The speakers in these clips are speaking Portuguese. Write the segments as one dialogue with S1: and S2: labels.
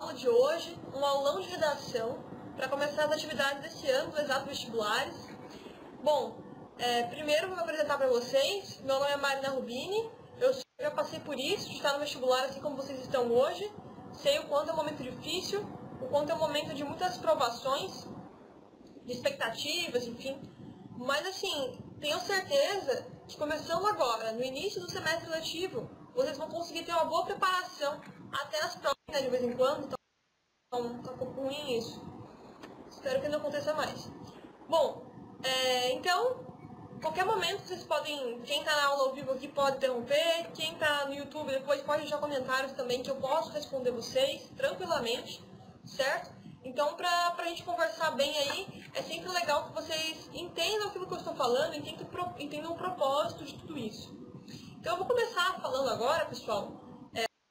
S1: aula de hoje, um aulão de redação, para começar as atividades desse ano dos exatos vestibulares. Bom, primeiro vou me apresentar para vocês. Meu nome é Marina Rubini, eu já passei por isso, de estar no vestibular assim como vocês estão hoje. Sei o quanto é um momento difícil, o quanto é um momento de muitas provações, de expectativas, enfim. Mas assim, tenho certeza que começando agora, no início do semestre letivo, vocês vão conseguir ter uma boa preparação até as provas, né, de vez em quando, então tá um pouco ruim isso. Espero que não aconteça mais. Bom, então, qualquer momento vocês podem, quem está na aula ao vivo aqui pode interromper, quem está no YouTube depois pode deixar comentários também que eu posso responder vocês tranquilamente, certo? Então, para a gente conversar bem aí, é sempre legal que vocês entendam aquilo que eu estou falando, entendam o propósito de tudo isso. Então, eu vou começar falando agora, pessoal,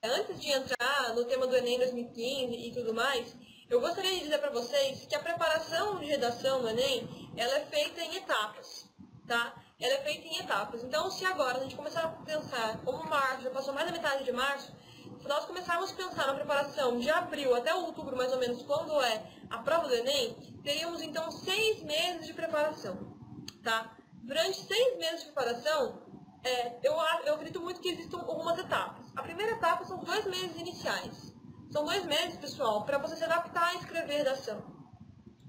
S1: antes de entrar no tema do Enem 2015 e tudo mais, eu gostaria de dizer para vocês que a preparação de redação do Enem, ela é feita em etapas, tá? Ela é feita em etapas. Então, se agora a gente começar a pensar, como março, já passou mais da metade de março, se nós começarmos a pensar na preparação de abril até outubro, mais ou menos, quando é a prova do Enem, teríamos então 6 meses de preparação, tá? Durante 6 meses de preparação, eu acredito muito que existam algumas etapas. A primeira etapa são os 2 meses iniciais. São 2 meses, pessoal, para você se adaptar a escrever redação.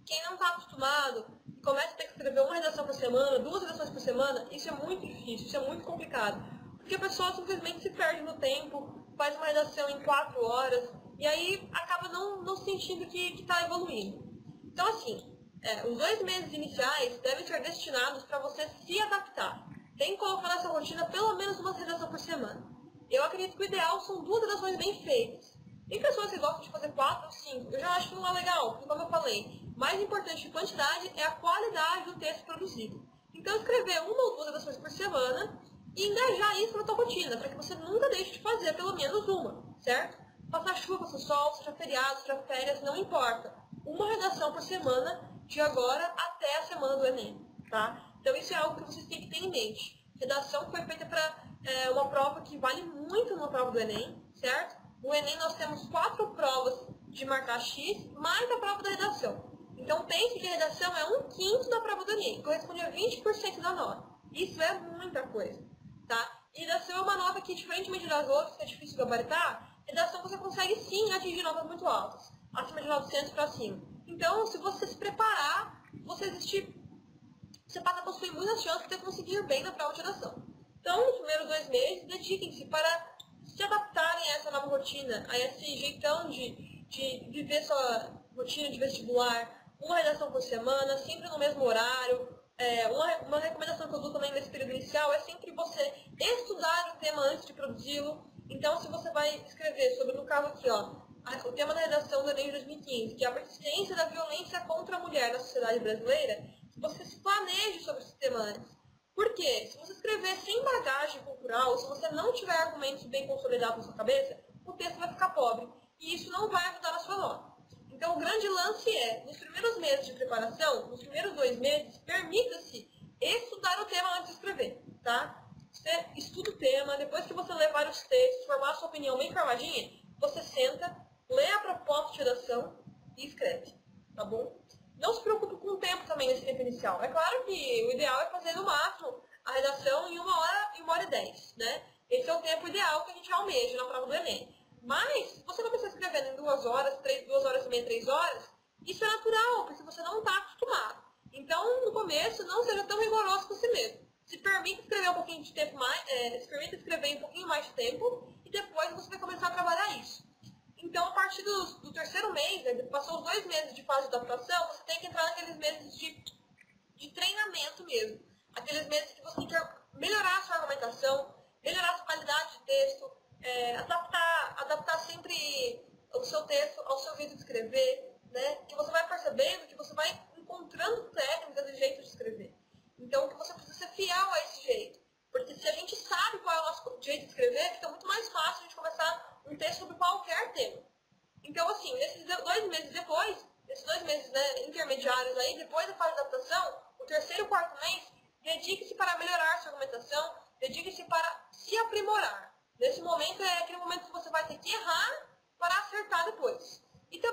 S1: Quem não está acostumado e começa a ter que escrever uma redação por semana, 2 redações por semana, isso é muito difícil, isso é muito complicado. Porque a pessoa simplesmente se perde no tempo, faz uma redação em 4 horas, e aí acaba não sentindo que está evoluindo. Então, assim, os 2 meses iniciais devem ser destinados para você se adaptar. Tem que colocar nessa rotina pelo menos uma redação por semana. Eu acredito que o ideal são 2 redações bem feitas. Tem pessoas que gostam de fazer 4 ou 5. Eu já acho que não é legal, porque como eu falei, mais importante que quantidade é a qualidade do texto produzido. Então escrever 1 ou 2 redações por semana e engajar isso na tua rotina, para que você nunca deixe de fazer pelo menos uma, certo? Passar chuva, passar sol, seja feriado, seja férias, não importa. Uma redação por semana de agora até a semana do Enem, tá? Então isso é algo que vocês têm que ter em mente. Redação foi feita para uma prova que vale muito na prova do Enem, certo? No Enem nós temos 4 provas de marcar X, mais a prova da redação. Então pense que a redação é 1/5 da prova do Enem, corresponde a 20% da nota. Isso é muita coisa, tá? E redação é uma nota que, diferentemente das outras, que é difícil gabaritar, redação você consegue sim atingir notas muito altas, acima de 900 para cima. Então, se você se preparar, você passa a possuir muitas chances de conseguir bem na prova de redação. Então, nos primeiros 2 meses, dediquem-se para se adaptarem a essa nova rotina, a esse jeitão de viver sua rotina de vestibular, uma redação por semana, sempre no mesmo horário. Uma recomendação que eu dou também nesse período inicial é sempre você estudar o tema antes de produzi-lo. Então, se você vai escrever sobre, no caso aqui, o tema da redação do Enem de 2015, que é a persistência da violência contra a mulher na sociedade brasileira, que você se planeje sobre esse tema antes. Por quê? Se você escrever sem bagagem cultural, se você não tiver argumentos bem consolidados na sua cabeça, o texto vai ficar pobre. E isso não vai ajudar na sua nota. Então, o grande lance é, nos primeiros meses de preparação, nos primeiros 2 meses, permita-se estudar o tema antes de escrever, tá? Você estuda o tema, depois que você ler vários textos, formar a sua opinião bem formadinha, você senta, lê a proposta de redação e escreve, tá bom? Não se preocupe com o tempo também nesse tempo inicial. É claro que o ideal é fazer no máximo a redação em 1 hora e 1 hora e 10, né? Esse é o tempo ideal que a gente almeja na prova do Enem. Mas, se você começar escrevendo em 2 horas, 2 horas e meia, 3 horas, isso é natural, porque você não está acostumado. Então, no começo, não seja tão rigoroso com você mesmo. Se permita escrever um pouquinho de tempo mais, se permita escrever um pouquinho mais de tempo, e depois você vai começar a trabalhar isso. Então, a partir do 3º mês, né, passou os 2 meses de fase de adaptação, você tem que entrar naqueles meses de treinamento mesmo. Aqueles meses que você tem que melhorar a sua argumentação, melhorar a sua qualidade de texto, adaptar sempre o seu texto ao seu jeito de escrever, né? Que você vai percebendo, que você vai encontrando técnicas e jeitos de escrever. Então, que você precisa ser fiel a esse jeito. Porque se a gente sabe qual é o nosso jeito de escrever, fica muito mais fácil a gente começar um texto sobre qualquer tema. Então, assim, nesses 2 meses depois, esses 2 meses, né, intermediários aí, depois da fase de adaptação, o 3º e 4º mês, dedique-se para melhorar sua argumentação, dedique-se para se aprimorar. Nesse momento é aquele momento que você vai ter que errar para acertar depois.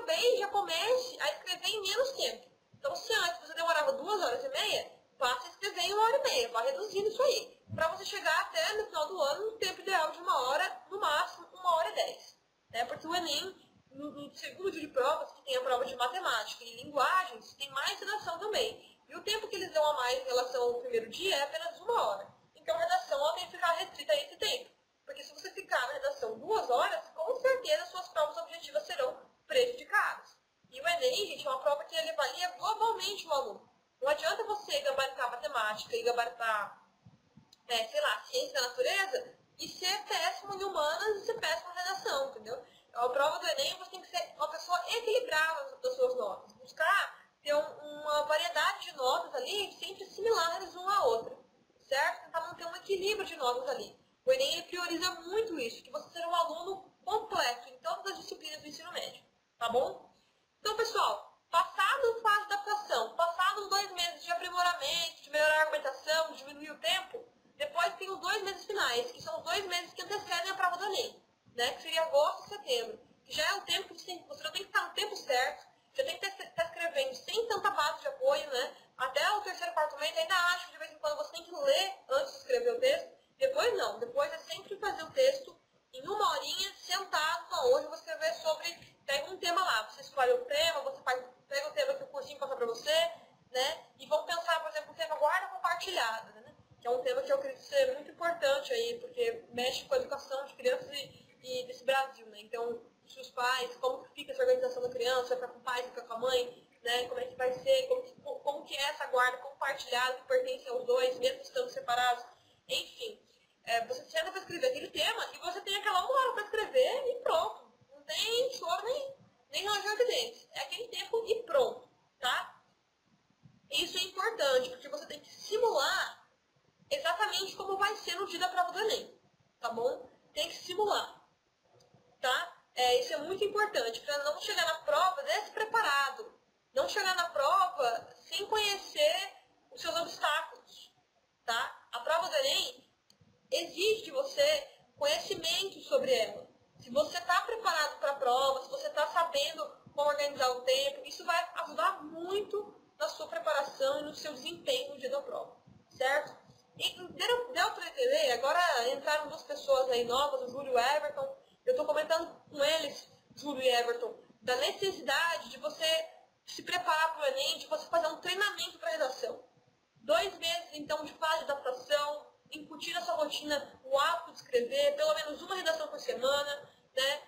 S1: também já comece a escrever em menos tempo. Então, se antes você demorava 2 horas e meia, passe a escrever em 1 hora e meia, vá reduzindo isso aí, para você chegar até no final do ano no tempo ideal de 1 hora, no máximo 1 hora e 10. Né? Porque o Enem, no segundo dia de provas, que tem a prova de matemática e linguagens, tem mais redação também. E o tempo que eles dão a mais em relação ao primeiro dia é apenas 1 hora. Então, a redação ela tem que ficar restrita a esse tempo. Porque se você ficar na redação 2 horas, com certeza suas provas objetivas serão prejudicadas. E o Enem, gente, é uma prova que ele avalia globalmente o aluno. Não adianta você gabaritar matemática e gabaritar, sei lá, ciência da natureza e ser péssimo em humanas e ser péssimo na redação, entendeu? A prova do Enem você tem que ser uma pessoa equilibrada das suas notas. Buscar ter uma variedade de notas ali sempre similares uma à outra, certo? Tentar manter um equilíbrio de notas ali. O Enem ele prioriza muito isso, que você seja um aluno completo em todas as disciplinas do ensino médio, tá bom? Então, pessoal, passado a fase de adaptação, passados os 2 meses de aprimoramento, de melhorar a argumentação, de diminuir o tempo, depois tem os 2 meses finais, que são os 2 meses que antecedem a prova do Enem, né? Que seria agosto e setembro, que já é o tempo que você já tem que estar no tempo certo, já tem que estar escrevendo sem tanta base de apoio, né? Até o terceiro, quarto mês, ainda acho que de vez em quando você tem que ler antes de escrever o texto. Depois não, depois é sempre fazer o texto em 1 horinha, sentado na hoje, eu vou escrever sobre, pega um tema lá, você escolhe o tema, você pega o tema que o cursinho passa para você, né? E vamos pensar, por exemplo, o tema guarda compartilhada, né? Que é um tema que eu acredito ser muito importante aí, porque mexe com a educação de crianças e desse Brasil, né? Então, os pais, como que fica essa organização da criança, vai ficar com o pai, fica com a mãe, né? Como é que vai ser, como que é essa guarda compartilhada que pertence aos dois, mesmo estando separados, enfim. Você senta para escrever aquele tema e você tem aquela 1 hora para escrever e pronto. Não tem choro nem ranger de dentes. É aquele tempo e pronto, tá? Isso é importante, porque você tem que simular exatamente como vai ser no dia da prova do Enem, tá bom? Tem que simular, tá? Isso é muito importante, para não chegar na prova despreparado. Não chegar na prova sem conhecer os seus obstáculos, tá? A prova do Enem exige de você conhecimento sobre ela. Se você está preparado para a prova, se você está sabendo como organizar o tempo, isso vai ajudar muito na sua preparação e no seu desempenho no dia da prova, certo? E deu para entender, agora entraram 2 pessoas aí novas, o Júlio e o Everton. Eu estou comentando com eles, Júlio e Everton, da necessidade de você se preparar para o Enem, de você fazer um treinamento para redação. 2 meses, então, de fase de adaptação, incutir na sua rotina o hábito de escrever, pelo menos uma redação por semana, né?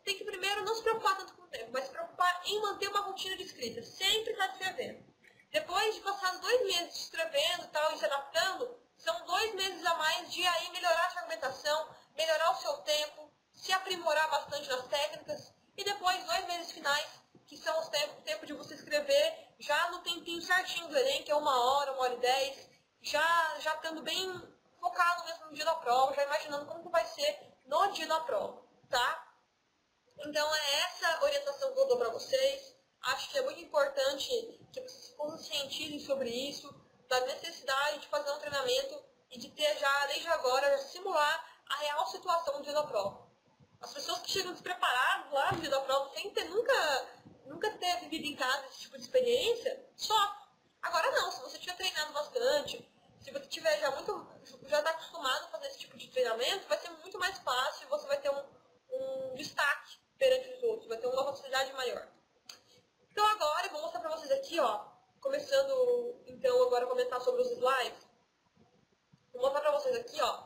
S1: Tem que primeiro não se preocupar tanto com o tempo, mas se preocupar em manter uma rotina de escrita, sempre estar escrevendo. Depois de passar 2 meses escrevendo tal, e se adaptando, são 2 meses a mais de aí melhorar a sua argumentação, melhorar o seu tempo, se aprimorar bastante nas técnicas, e depois 2 meses finais, que são o tempo de você escrever já no tempinho certinho do Enem, que é 1 hora, 1 hora e 10, já estando bem focado mesmo no dia da prova, já imaginando como que vai ser no dia da prova, tá? Então é essa orientação que eu dou para vocês. Acho que é muito importante que vocês se conscientizem sobre isso, da necessidade de fazer um treinamento e de ter já, desde agora, simular a real situação no dia da prova. As pessoas que chegam despreparadas lá no dia da prova, sem ter nunca ter vivido em casa esse tipo de experiência, sofrem. Agora não, se você tiver treinado bastante, se você tiver já está acostumado a fazer esse tipo de treinamento, vai ser muito mais fácil e você vai ter um destaque perante os outros, vai ter uma facilidade maior. Então agora eu vou mostrar para vocês aqui, ó, começando então agora a comentar sobre os slides, vou mostrar para vocês aqui, ó,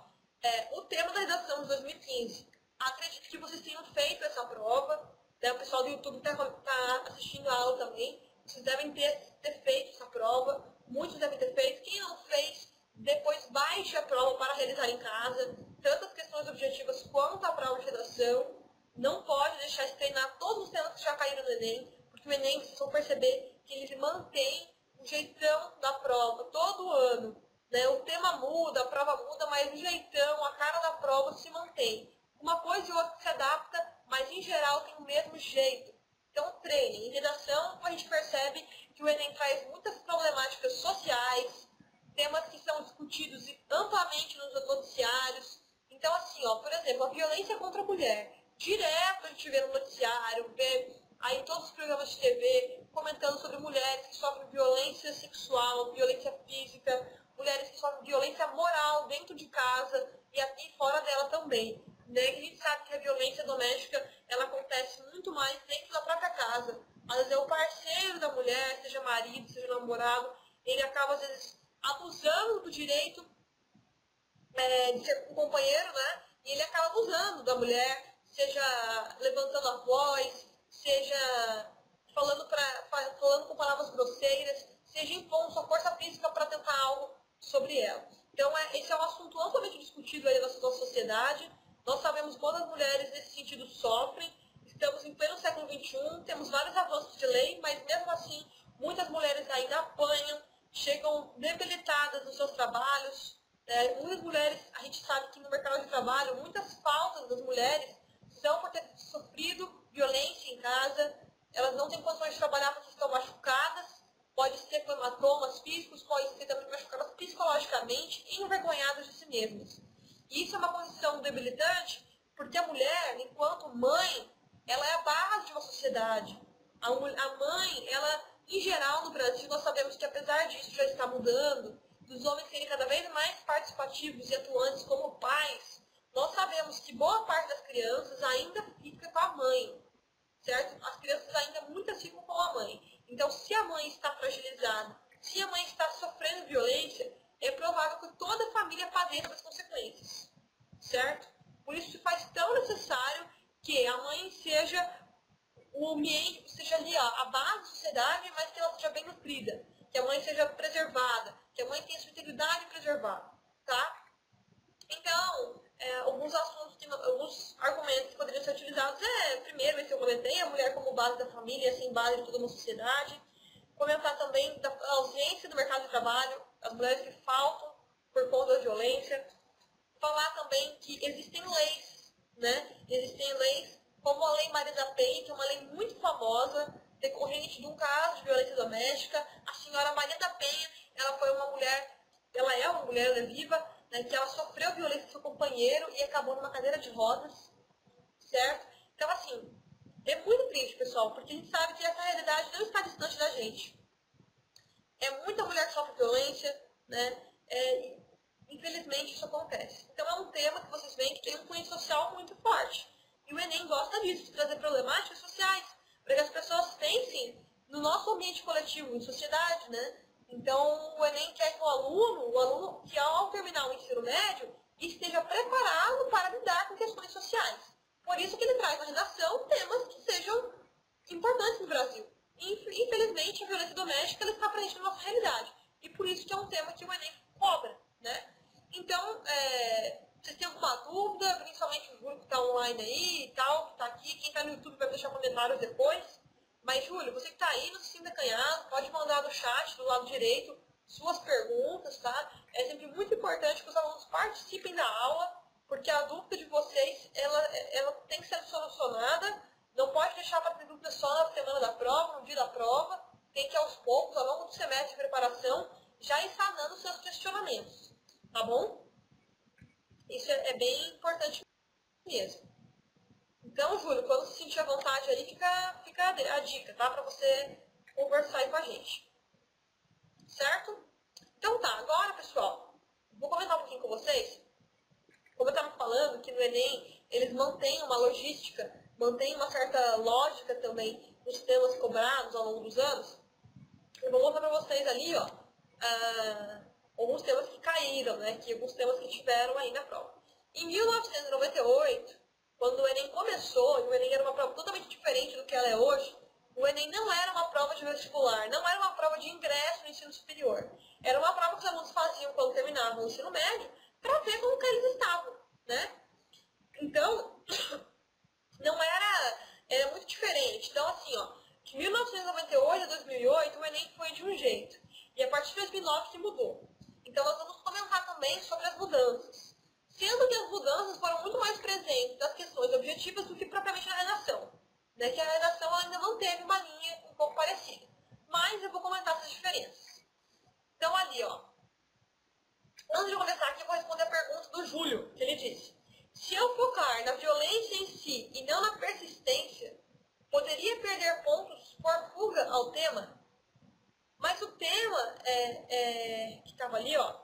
S1: o tema da redação de 2015. Acredito que vocês tenham feito essa prova, né? O pessoal do YouTube está assistindo a aula também, vocês devem ter feito essa prova, muitos devem ter feito. Quem não fez, depois baixe a prova para realizar em casa, tanto as questões objetivas quanto a prova de redação. Não pode deixar de treinar todos os temas que já caíram no Enem, porque o Enem, vocês vão perceber que ele mantém o jeitão da prova todo ano. Né? O tema muda, a prova muda, mas o jeitão, a cara da prova se mantém. Uma coisa e outra se adapta, mas em geral tem o mesmo jeito. Então treinem. Em redação a gente percebe que o Enem traz muitas problemáticas sociais, temas que são discutidos amplamente nos noticiários. Então assim, ó, por exemplo, a violência contra a mulher. Direto a gente vê no noticiário, vê aí em todos os programas de TV, comentando sobre mulheres que sofrem violência sexual, violência física, mulheres que sofrem violência moral dentro de casa e aqui fora dela também. Né? A gente sabe que a violência doméstica ela acontece muito mais dentro da própria casa. Às vezes é o parceiro da mulher, seja marido, seja namorado, ele acaba às vezes abusando do direito de ser um companheiro, né? E ele acaba abusando da mulher, seja levantando a voz, seja falando com palavras grosseiras, seja impondo sua força física para tentar algo sobre ela. Então, esse é um assunto amplamente discutido aí na nossa sociedade. Nós sabemos quantas mulheres nesse sentido sofrem. Estamos em pleno século XXI, temos vários avanços de lei, mas mesmo assim, muitas mulheres ainda apanham, chegam debilitadas nos seus trabalhos. Muitas mulheres, a gente sabe que no mercado de trabalho, muitas faltas das mulheres são por ter sofrido violência em casa, elas não têm condições de trabalhar porque estão machucadas, pode ser com hematomas físicos, pode ser também machucadas psicologicamente e envergonhadas de si mesmas. E isso é uma posição debilitante porque a mulher, enquanto mãe, ela é a base de uma sociedade. A mãe, ela, em geral, no Brasil, nós sabemos que apesar disso já está mudando, dos homens serem cada vez mais participativos e atuantes como pais, nós sabemos que boa parte das crianças ainda fica com a mãe, certo? As crianças ainda muitas ficam com a mãe. Então, se a mãe está fragilizada, se a mãe está sofrendo violência, é provável que toda a família padeça as consequências, certo? Por isso faz tão necessário que a mãe seja o ambiente, seja ali a base da sociedade, mas que ela seja bem nutrida, que a mãe seja preservada, que a mãe tenha sua integridade preservada, tá? Então, alguns argumentos que poderiam ser utilizados primeiro, esse eu comentei, a mulher como base da família, assim, base de toda uma sociedade. Comentar também da ausência do mercado de trabalho, as mulheres que faltam por conta da violência. Falar também que existem leis, né? Existem leis como a Lei Maria da Penha, que é uma lei muito famosa, decorrente de um caso de violência doméstica. A senhora Maria da Penha, ela foi uma mulher, ela é uma mulher, ela é viva, né, que ela sofreu violência do seu companheiro e acabou numa cadeira de rodas, certo? Então, assim, é muito triste, pessoal, porque a gente sabe que essa realidade não está distante da gente. É muita mulher que sofre violência, né? Infelizmente isso acontece. Então é um tema que vocês veem que tem um cunho social muito forte. E o Enem gosta disso, de trazer problemáticas sociais, para que as pessoas pensem no nosso ambiente coletivo, em sociedade, né? Então o Enem quer que o aluno que ao terminar o ensino médio, esteja preparado para lidar com questões sociais. Por isso que ele traz na redação temas que sejam importantes no Brasil. Infelizmente, a violência doméstica ela está presente na nossa realidade. E por isso que é um tema que o Enem cobra, né? Então, vocês têm alguma dúvida, principalmente o Júlio que está online aí e tal, que está aqui. Quem está no YouTube vai deixar comentários depois. Mas, Júlio, você que está aí, não se sinta acanhado, pode mandar no chat do lado direito suas perguntas, tá? É sempre muito importante que os alunos participem da aula, porque a dúvida de vocês, ela tem que ser solucionada. Não pode deixar para ter dúvida só na semana da prova, no dia da prova. Tem que, aos poucos, ao longo do semestre de preparação, já ir sanando os seus questionamentos. Tá bom? Isso é bem importante mesmo. Então, Júlio, quando se sentir à vontade aí, fica a dica, tá? Para você conversar aí com a gente. Certo? Então tá, agora, pessoal, vou comentar um pouquinho com vocês. Como eu estava falando, que no Enem eles mantêm uma logística, mantêm uma certa lógica também nos temas cobrados ao longo dos anos. Eu vou mostrar para vocês ali, ó, alguns temas que caíram, né? Alguns temas que tiveram aí na prova. Em 1998, quando o Enem começou, e o Enem era uma prova totalmente diferente do que ela é hoje, o Enem não era uma prova de vestibular, não era uma prova de ingresso no ensino superior. Era uma prova que os alunos faziam quando terminavam o ensino médio, para ver como que eles estavam, né? Então, era muito diferente. Então, assim, ó, de 1998 a 2008, o Enem foi de um jeito. E a partir de 2009 que mudou. Então, nós vamos comentar também sobre as mudanças. Sendo que as mudanças foram muito mais presentes das questões objetivas do que propriamente na redação. Né? Que a redação ainda não teve uma linha um pouco parecida. Mas eu vou comentar essas diferenças. Então, ali, ó. Antes de começar aqui, eu vou responder a pergunta do Júlio, que ele disse: se eu focar na violência em si e não na persistência, poderia perder que estava ali, ó,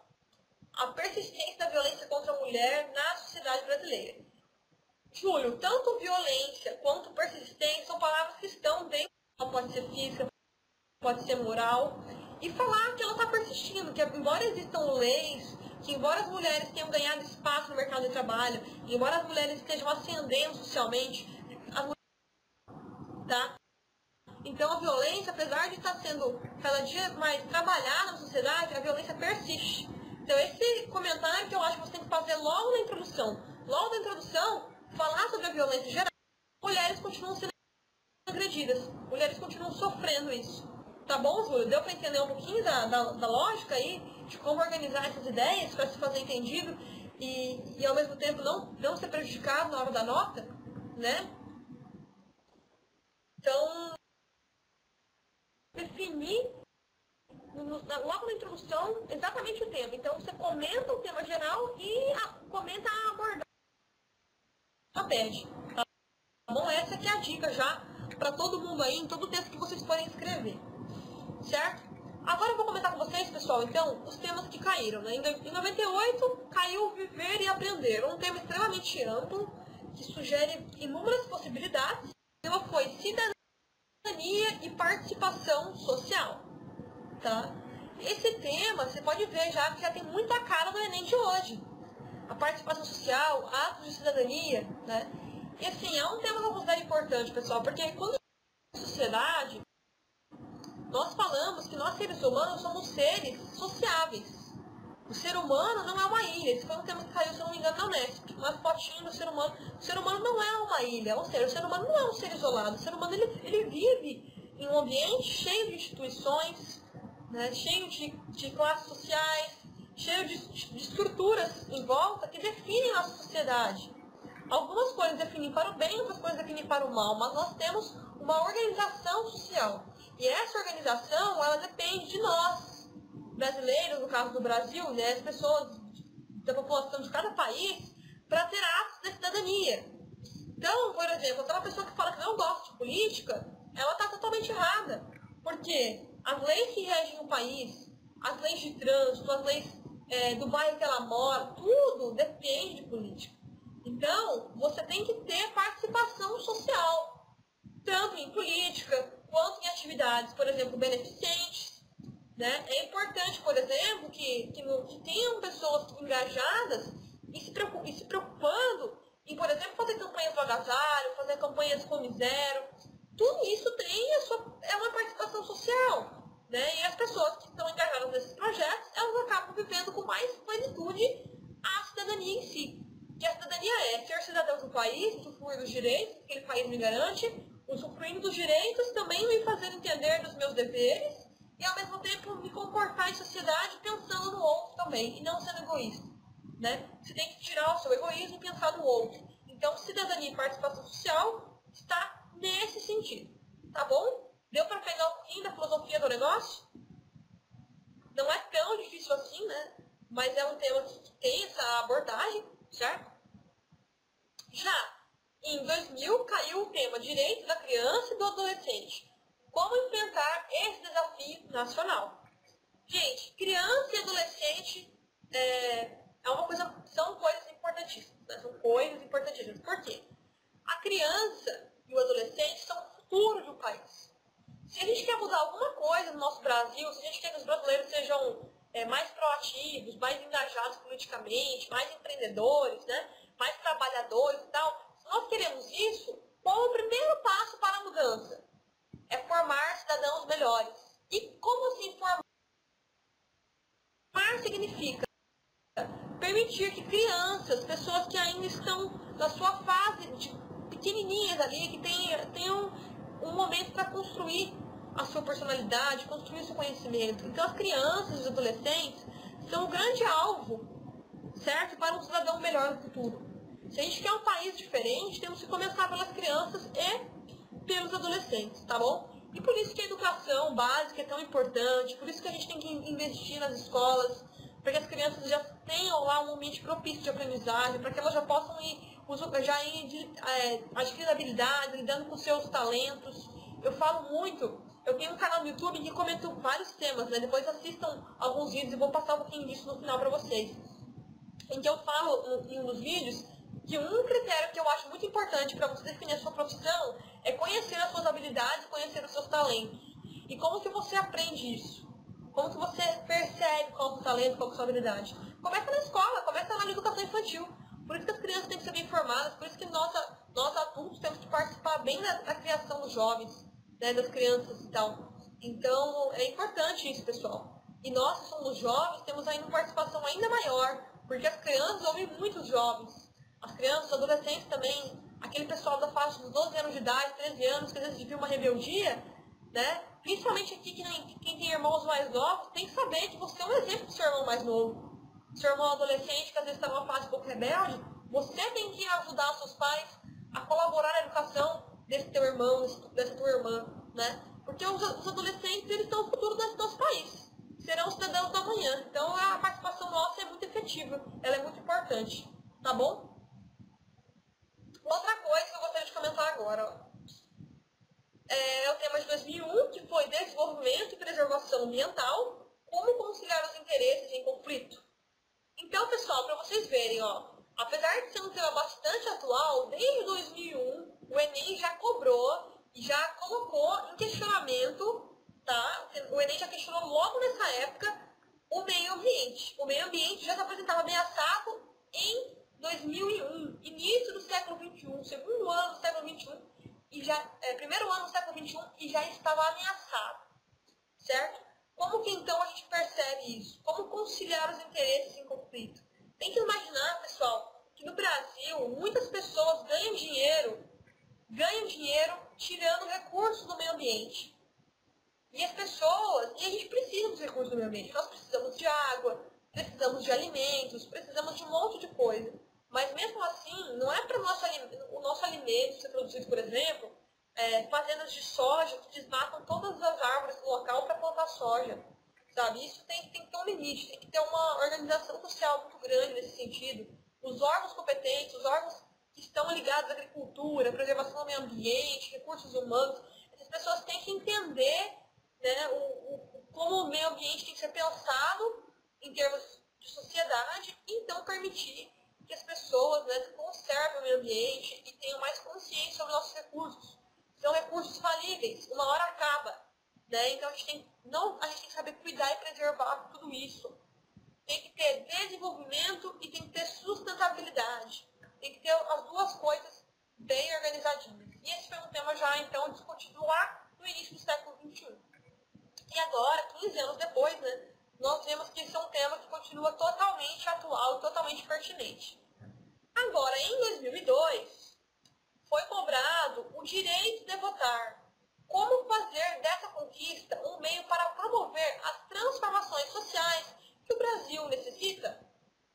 S1: a persistência da violência contra a mulher na sociedade brasileira. Júlio, tanto violência quanto persistência são palavras que estão dentro, pode ser física, pode ser moral, e falar que ela está persistindo, que embora existam leis, que embora as mulheres tenham ganhado espaço no mercado de trabalho, embora as mulheres estejam ascendendo socialmente, as mulheres, tá? Então a violência, apesar de estar sendo cada dia mais trabalhada na sociedade, a violência persiste. Então esse comentário que eu acho que você tem que fazer logo na introdução. Logo na introdução, falar sobre a violência geral, mulheres continuam sendo agredidas, mulheres continuam sofrendo isso. Tá bom, Júlio? Deu para entender um pouquinho da lógica aí, de como organizar essas ideias para se fazer entendido e ao mesmo tempo não ser prejudicado na hora da nota, né? Então, definir logo na introdução exatamente o tema. Então, você comenta o tema geral e comenta a abordagem. Tá bom? Essa que é a dica já para todo mundo aí, em todo o texto que vocês podem escrever. Certo? Agora eu vou comentar com vocês, pessoal, então, os temas que caíram. Né? Em 98, caiu Viver e Aprender, um tema extremamente amplo, que sugere inúmeras possibilidades. O tema foi Cidadania e Participação Social. Tá? Esse tema, você pode ver já que já tem muita cara do Enem de hoje. A participação social, atos de cidadania, né? E assim, é um tema que eu considero importante, pessoal, porque quando a sociedade, nós falamos que nós seres humanos somos seres sociáveis. O ser humano não é uma ilha. Esse foi um tema que caiu, se eu não me engano, na Unesp. Uma fotinho do ser humano. O ser humano não é uma ilha. Ou seja, o ser humano não é um ser isolado. O ser humano ele vive em um ambiente cheio de instituições, né, cheio de classes sociais, cheio de estruturas em volta que definem a nossa sociedade. Algumas coisas definem para o bem, outras coisas definem para o mal, mas nós temos uma organização social. E essa organização, ela depende de nós, brasileiros, no caso do Brasil, né, as pessoas da população de cada país, para ter atos de cidadania. Então, por exemplo, aquela pessoa que fala que não gosta de política, ela está totalmente errada. Porque as leis que regem o país, as leis de trânsito, as leis do bairro que ela mora, tudo depende de política. Então, você tem que ter participação social, tanto em política, quanto em atividades, por exemplo, beneficentes. Né? É importante, por exemplo, que tenham pessoas engajadas e se preocupando em, por exemplo, fazer campanhas do agasalho, fazer campanhas Fome Zero. Tudo isso é uma participação social. Né? E as pessoas que estão engajadas nesses projetos, elas acabam vivendo com mais plenitude a cidadania em si. Que a cidadania é ser cidadão do país, usufruir dos direitos que aquele país me garante, usufruindo dos direitos também me fazer entender dos meus deveres e ao mesmo tempo me comportar em sociedade pensando no outro também e não sendo egoísta. Né? Você tem que tirar o seu egoísmo e pensar no outro. Então, cidadania e participação social está nesse sentido. Tá bom? Deu para pegar um pouquinho da filosofia do negócio? Não é tão difícil assim, né? Mas é um tema que tem essa abordagem, certo? Já em 2000 caiu o tema Direitos da Criança e do Adolescente. Como enfrentar esse desafio nacional? Gente, criança e adolescente são coisas importantíssimas. Né? São coisas importantíssimas. Por quê? A criança e o adolescente são o futuro de um país. Se a gente quer mudar alguma coisa no nosso Brasil, se a gente quer que os brasileiros sejam mais proativos, mais engajados politicamente, mais empreendedores, né? Mais trabalhadores e tal, se nós queremos isso, qual é o primeiro passo para a mudança? É formar cidadãos melhores. E como assim formar? Formar significa permitir que crianças, pessoas que ainda estão na sua fase de pequenininhas ali, que tenham um momento para construir a sua personalidade, construir o seu conhecimento. Então as crianças e os adolescentes são o grande alvo, certo? Para um cidadão melhor no futuro. Se a gente quer um país diferente, temos que começar pelas crianças e pelos adolescentes, tá bom? E por isso que a educação básica é tão importante, por isso que a gente tem que investir nas escolas, para que as crianças já tenham lá um ambiente propício de aprendizagem, para que elas já possam ir adquirindo habilidades, lidando com seus talentos. Eu Eu tenho um canal no YouTube que comento vários temas, né? Depois assistam alguns vídeos e vou passar um pouquinho disso no final para vocês. Em que eu falo em um dos vídeos que um critério que eu acho muito importante para você definir a sua profissão é conhecer as suas habilidades, conhecer os seus talentos. E como que você aprende isso? Como que você percebe qual é o seu talento, qual é a sua habilidade? Começa na escola, começa lá na educação infantil. Por isso que as crianças têm que ser bem formadas, por isso que nós adultos temos que participar bem da criação dos jovens, né, das crianças e tal. Então, é importante isso, pessoal. E nós, que somos jovens, temos ainda uma participação ainda maior, porque as crianças ouvem muito os jovens. As crianças, os adolescentes também, aquele pessoal da faixa dos 12 anos de idade, 13 anos, que às vezes vive uma rebeldia, né? Principalmente aqui, quem tem irmãos mais novos, tem que saber que você é um exemplo do seu irmão mais novo. Seu irmão adolescente, que às vezes está numa fase um pouco rebelde, você tem que ajudar os seus pais a colaborar na educação desse teu irmão, dessa tua irmã, né? Porque os adolescentes, eles são o futuro do nosso país. Serão cidadãos da manhã. Então, a participação nossa é muito efetiva. Ela é muito importante. Tá bom? Outra coisa que eu gostaria de comentar agora, ó, é o tema de 2001, que foi Desenvolvimento e Preservação Ambiental, como conciliar os interesses em conflito. Então, pessoal, para vocês verem, ó, apesar de ser um tema bastante atual, desde 2001, o Enem já cobrou e já colocou em questionamento, tá? O Enem já questionou logo nessa época o meio ambiente. O meio ambiente já se apresentava ameaçado em 2001, início do século XXI, segundo ano do século XXI, primeiro ano do século XXI, e já estava ameaçado, certo? Como que então a gente percebe isso? Como conciliar os interesses em conflito? Tem que imaginar, pessoal, que no Brasil muitas pessoas ganham dinheiro tirando recursos do meio ambiente. E a gente precisa dos recursos do meio ambiente. Nós precisamos de água, precisamos de alimentos, precisamos de um monte de coisa. Mas mesmo assim, não é para o nosso alimento ser produzido, por exemplo, fazendas de soja que desmatam todas as árvores do local para plantar soja. Sabe? Isso tem que ter um limite, tem que ter uma organização social muito grande nesse sentido. Os órgãos competentes, os órgãos que estão ligados à agricultura, preservação do meio ambiente, recursos humanos, essas pessoas têm que entender, né, como o meio ambiente tem que ser pensado em termos de sociedade e então permitir que as pessoas, né, conservem o meio ambiente e tenham mais consciência sobre nossos recursos. São recursos falíveis, uma hora acaba. Né? Então a gente tem que saber cuidar e preservar tudo isso. Tem que ter desenvolvimento e tem que ter sustentabilidade. Tem que ter as duas coisas bem organizadinhas. E esse foi um tema já então discutido lá no início do século XXI. E agora, 15 anos depois, né, nós vemos que esse é um tema que continua totalmente atual, totalmente pertinente. Agora, em 2002, foi cobrado o direito de votar. Como fazer dessa conquista um meio para promover as transformações sociais que o Brasil necessita?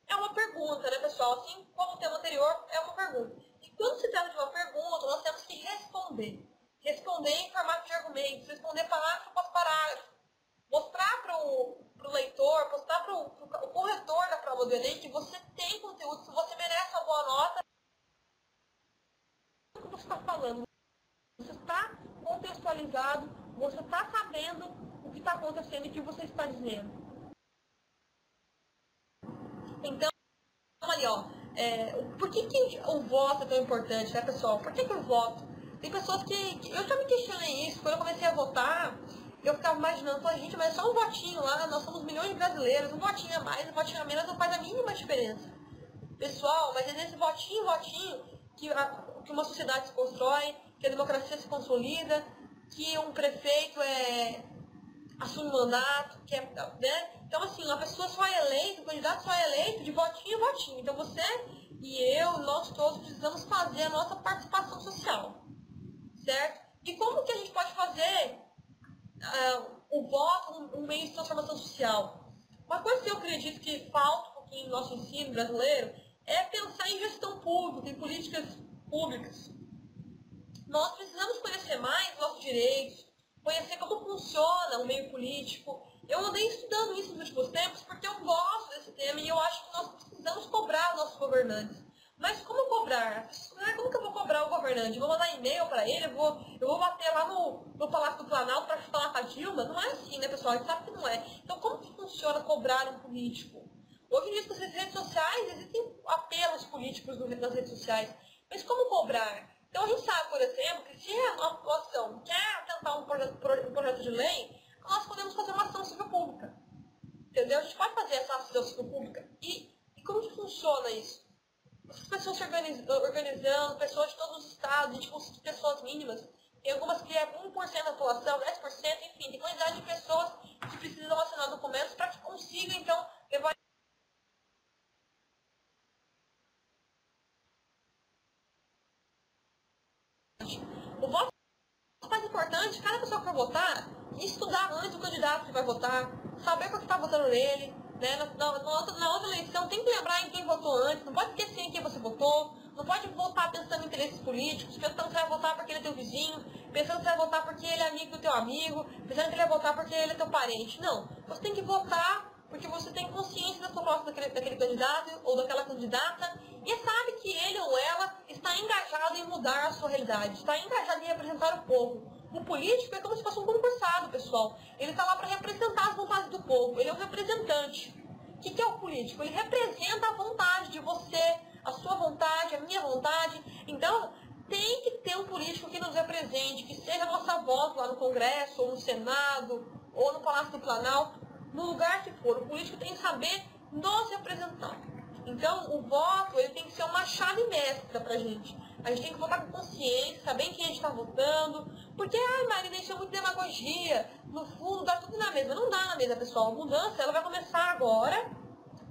S1: É uma pergunta, né, pessoal? Assim como o tema anterior, é uma pergunta. E quando se trata de uma pergunta, nós temos que responder. Responder em formato de argumentos, responder parágrafo após parágrafo. Mostrar para o leitor, mostrar para o corretor da prova do Enem que você tem conteúdo, que você merece uma boa nota. O que você está falando? Você está contextualizado, você está sabendo o que está acontecendo e o que você está dizendo. Então, ali, ó, por que o voto é tão importante, né, pessoal? Por que eu voto? Tem pessoas que eu já me questionei isso, quando eu comecei a votar, eu ficava imaginando, pô, gente, mas é só um votinho lá, nós somos milhões de brasileiros, um votinho a mais, um votinho a menos não faz a mínima diferença. Pessoal, mas é nesse votinho que uma sociedade se constrói, que a democracia se consolida, que um prefeito assume o mandato, né? Então, assim, a pessoa só é eleita, o candidato só é eleito de votinho em votinho. Então, você e eu, nós todos precisamos fazer a nossa participação social, certo? E como que a gente pode fazer o voto um meio de transformação social? Uma coisa que eu acredito que falta um pouquinho no nosso ensino brasileiro é pensar em gestão pública, em políticas públicas. Nós precisamos conhecer mais nossos direitos, conhecer como funciona o meio político. Eu andei estudando isso nos últimos tempos porque eu gosto desse tema e eu acho que nós precisamos cobrar os nossos governantes. Mas como cobrar? Como que eu vou cobrar o governante? Eu vou mandar e-mail para ele? Eu vou bater lá no Palácio do Planalto para falar Dilma, não é assim, né, pessoal? A gente sabe que não é. Então, como que funciona cobrar um político? Hoje em dia, nas redes sociais, existem apelos políticos nas redes sociais. Mas como cobrar? Então, a gente sabe, por exemplo, que se a população quer tentar um projeto de lei, nós podemos fazer uma ação civil pública. Entendeu? A gente pode fazer essa ação civil pública. E como que funciona isso? As pessoas se organizando, pessoas de todos os estados, a gente consegue pessoas mínimas. Tem algumas que é 1% da população, 10%, enfim, tem quantidade de pessoas que precisam assinar documentos para que consigam, então, levar. O voto mais importante, cada pessoa que vai votar, estudar antes o candidato que vai votar, saber por que está votando nele, né? Na outra eleição, tem que lembrar em quem votou antes, não pode esquecer em quem você votou, não pode votar pensando em interesses políticos, pensando que você vai votar porque ele é teu vizinho, pensando que você vai votar porque ele é amigo do teu amigo, pensando que ele vai votar porque ele é teu parente. Não, você tem que votar porque você tem consciência da sua proposta daquele candidato ou daquela candidata e sabe que ele ou ela está engajado em mudar a sua realidade, está engajado em representar o povo. O político é como se fosse um concursado, pessoal. Ele está lá para representar as vontades do povo, ele é um representante. O que é o político? Ele representa a vontade de você, a sua vontade, a minha vontade. Então, tem que ter um político que nos represente, que seja a nossa voz lá no Congresso, ou no Senado, ou no Palácio do Planalto, no lugar que for. O político tem que saber nos representar. Então, o voto ele tem que ser uma chave mestra pra gente. A gente tem que votar com consciência, saber em quem a gente está votando. Porque, Marina, isso é muito demagogia. No fundo, dá tudo na mesa. Não dá na mesa, pessoal. A mudança, ela vai começar agora.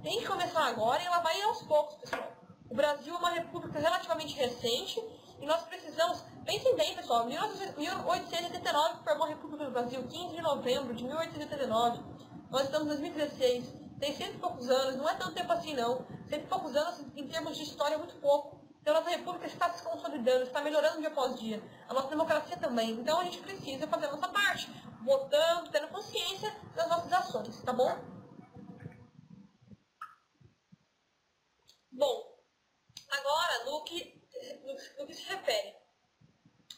S1: Tem que começar agora e ela vai ir aos poucos, pessoal. O Brasil é uma república relativamente recente e nós precisamos... Pensem bem, pessoal. 1889 formou a República do Brasil, 15 de novembro de 1889. Nós estamos em 2016. Tem cento e poucos anos, não é tanto tempo assim, não. Cento e poucos anos, em termos de história, é muito pouco. Então, a nossa república está se consolidando, está melhorando dia após dia. A nossa democracia também. Então, a gente precisa fazer a nossa parte. Votando, tendo consciência das nossas ações, tá bom? Bom, agora, no que se refere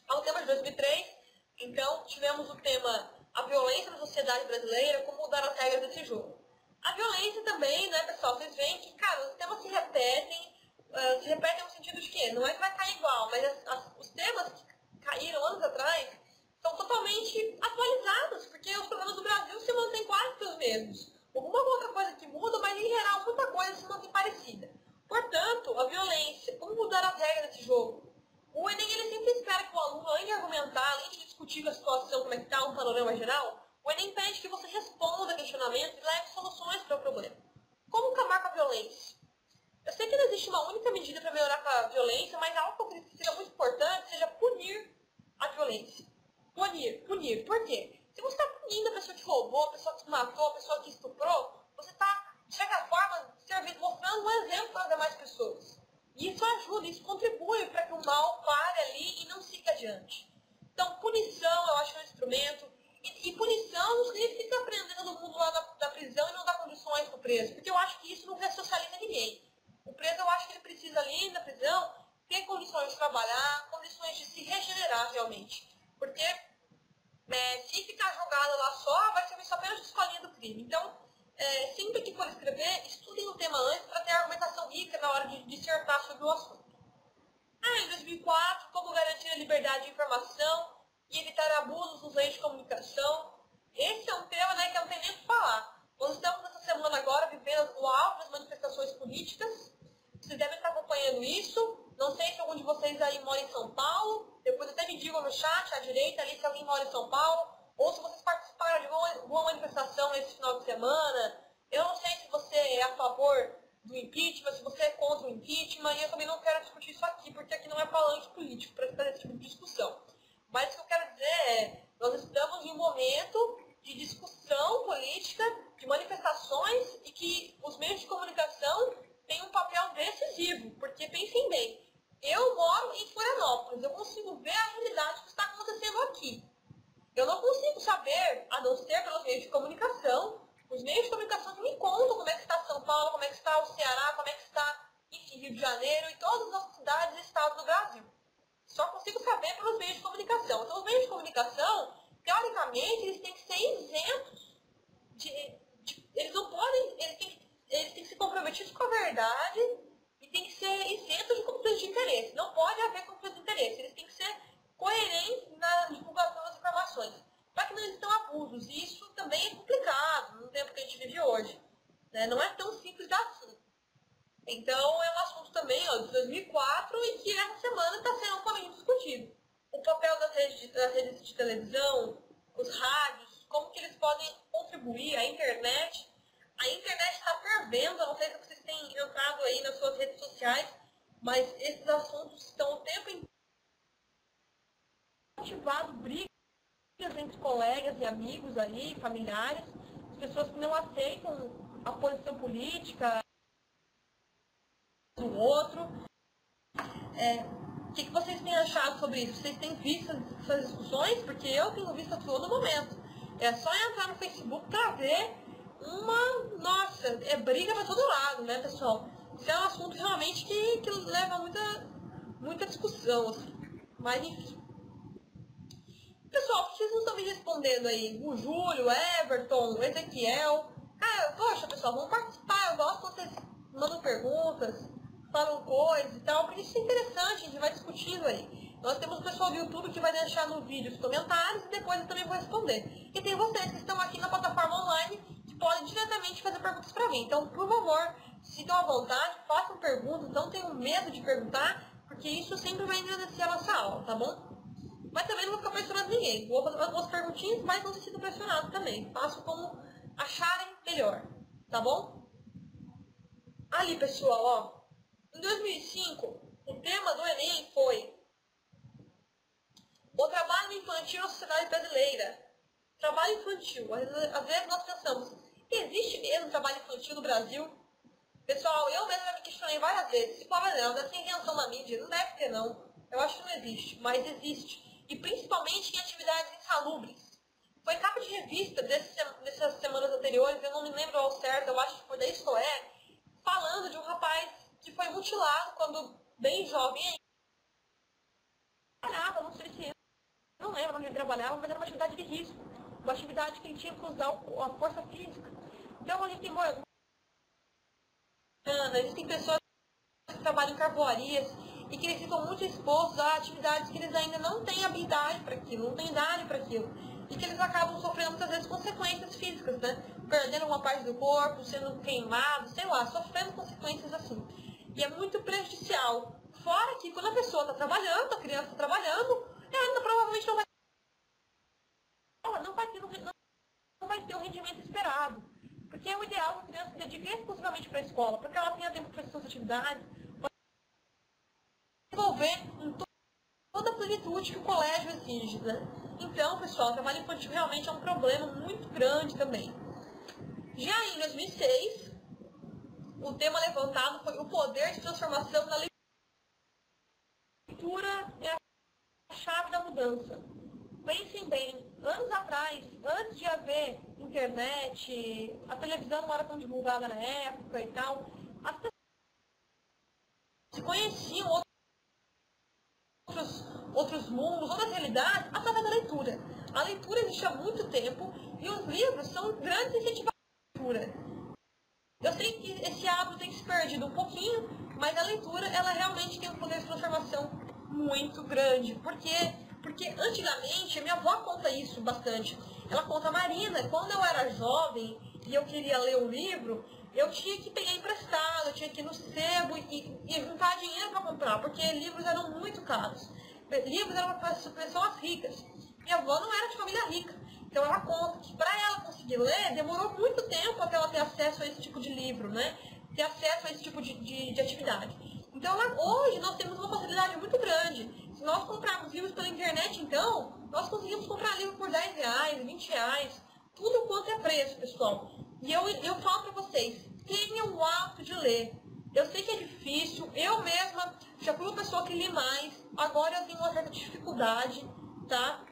S1: ao tema de 2003, então, tivemos o tema a violência na sociedade brasileira, como mudar as regras desse jogo. A violência também, né, pessoal, vocês veem que, cara, os temas se repetem no sentido de que não é que vai cair igual, mas os temas que caíram anos atrás são totalmente atualizados, porque os problemas do Brasil se mantêm quase que os mesmos. Alguma outra coisa que muda, mas em geral muita coisa se mantém parecida. Portanto, a violência, como mudar as regras desse jogo? O Enem ele sempre espera que o aluno, além de argumentar, além de discutir a situação, como é que está, um panorama geral, o Enem pede que você responda questionamentos e leve soluções para o problema. Como acabar com a violência? Eu sei que não existe uma única medida para melhorar a violência, mas algo que eu acredito que seja muito importante seja punir a violência. Punir. Por quê? Se você está punindo a pessoa que roubou, a pessoa que matou, a pessoa que estuprou, você está, de certa forma, mostrando um exemplo para as demais pessoas. E isso ajuda, isso contribui para que o mal pare ali e não siga adiante. Então, punição eu acho que é um instrumento. E punição não significa prender todo mundo lá da prisão e não dar condições para o preso, porque eu acho que isso não ressocializa ninguém. O preso, eu acho que ele precisa ali na prisão ter condições de trabalhar, condições de se regenerar realmente. Porque se ficar jogado lá só, vai servir só apenas de escolinha do crime. Então, sempre que for escrever, estudem o tema antes para ter argumentação rica na hora de dissertar sobre o assunto. Em 2004, como garantir a liberdade de informação e evitar abusos nos meios de comunicação. Esse é um tema que eu não tenho nem o que falar. Nós estamos nessa semana agora vivendo o auge das manifestações políticas. Vocês devem estar acompanhando isso. Não sei se algum de vocês aí mora em São Paulo. Depois até me digam no chat, à direita ali, se alguém mora em São Paulo. Ou se vocês participaram de alguma manifestação esse final de semana. Eu não sei se você é a favor do impeachment, se você é contra o impeachment, e eu também não quero discutir isso aqui, porque aqui não é palanque político para fazer esse tipo de discussão. Mas o que eu quero dizer nós estamos em um momento de discussão política, de manifestações, e que os meios de comunicação têm um papel decisivo, porque pensem bem, eu moro em Florianópolis, eu consigo ver a realidade que está acontecendo aqui. Eu não consigo saber, a não ser pelos meios de comunicação. Os meios de comunicação me contam como é que está São Paulo, como é que está o Ceará, como é que está, enfim, Rio de Janeiro e todas as cidades e estados do Brasil. Só consigo saber pelos meios de comunicação. Então, os meios de comunicação, teoricamente, eles têm que ser televisão, os rádios, como que eles podem contribuir, a internet. A internet está fervendo, eu não sei se vocês têm entrado aí nas suas redes sociais, mas esses assuntos estão o tempo inteiro motivado brigas entre colegas e amigos aí, familiares, as pessoas que não aceitam a posição política do outro. O que vocês têm achado sobre isso? Vocês têm visto essas discussões? Porque eu tenho visto a todo momento. É só entrar no Facebook para ver nossa, é briga para todo lado, né, pessoal? Isso é um assunto realmente que leva muita discussão, assim. Mas enfim. Pessoal, vocês não estão me respondendo aí? O Júlio, o Everton, o Ezequiel. Poxa, pessoal, vamos participar. Eu gosto quando vocês mandam perguntas, falam coisas e tal, porque isso é interessante, a gente vai discutindo aí. Nós temos o pessoal do YouTube que vai deixar no vídeo os comentários e depois eu também vou responder. E tem vocês que estão aqui na plataforma online que podem diretamente fazer perguntas para mim. Então, por favor, sintam à vontade, façam perguntas, não tenham medo de perguntar, porque isso sempre vai agradecer a nossa aula, tá bom? Mas também não vou ficar pressionando ninguém. Vou fazer algumas perguntinhas, mas não se sintam pressionados também. Façam como acharem melhor, tá bom? Ali, pessoal, ó. Em 2005, o tema do Enem foi o trabalho infantil na sociedade brasileira. Trabalho infantil. Às vezes nós pensamos, existe mesmo trabalho infantil no Brasil? Pessoal, eu mesma me questionei várias vezes. Se for não, deve ser invenção da mídia. Não deve ter, não. Eu acho que não existe, mas existe. E principalmente em atividades insalubres. Foi capa de revista dessas semanas anteriores, eu não me lembro ao certo, eu acho que foi da Isto É, falando de um rapaz que foi mutilado quando bem jovem. Trabalhava, não sei se não lembro onde ele trabalhava, mas era uma atividade de risco. Uma atividade que ele tinha que usar a força física. Então a gente tem existem pessoas que trabalham em carvoarias e que eles ficam muito expostos a atividades que eles ainda não têm habilidade para aquilo, não têm idade para aquilo. E que eles acabam sofrendo muitas vezes consequências físicas, né? Perdendo uma parte do corpo, sendo queimado, sei lá, sofrendo consequências assim. E é muito prejudicial. Fora que quando a pessoa está trabalhando, a criança está trabalhando, ela ainda provavelmente não vai ter o rendimento esperado. Porque é o ideal que a criança se dedique exclusivamente para a escola, porque ela tenha tempo para fazer suas atividades, desenvolver em toda a plenitude que o colégio exige, né? Então, pessoal, o trabalho infantil realmente é um problema muito grande também. Já em 2006, o tema levantado foi o poder de transformação da leitura é a chave da mudança. Pensem bem, anos atrás, antes de haver internet, a televisão não era tão divulgada na época e tal, as pessoas se conheciam outros mundos, outras realidades, através da leitura. A leitura existe há muito tempo e os livros são grandes incentivadores da leitura. Eu sei que esse hábito tem se perdido um pouquinho, mas a leitura, ela realmente tem um poder de transformação muito grande. Porque antigamente, a minha avó conta isso bastante. Ela conta, Marina, quando eu era jovem e eu queria ler um livro, eu tinha que pegar emprestado, eu tinha que ir no sebo e juntar dinheiro para comprar, porque livros eram muito caros. Livros eram para pessoas ricas. Minha avó não era de família rica. Então ela conta que para ela conseguir ler, demorou muito tempo até ela ter acesso a esse tipo de livro, né? Ter acesso a esse tipo de atividade. Então hoje nós temos uma facilidade muito grande. Se nós comprarmos livros pela internet, então, nós conseguimos comprar livro por R$10, R$20, tudo quanto é preço, pessoal. E eu falo para vocês, tenham o hábito de ler. Eu sei que é difícil, eu mesma já fui uma pessoa que li mais, agora eu tenho uma certa dificuldade, tá?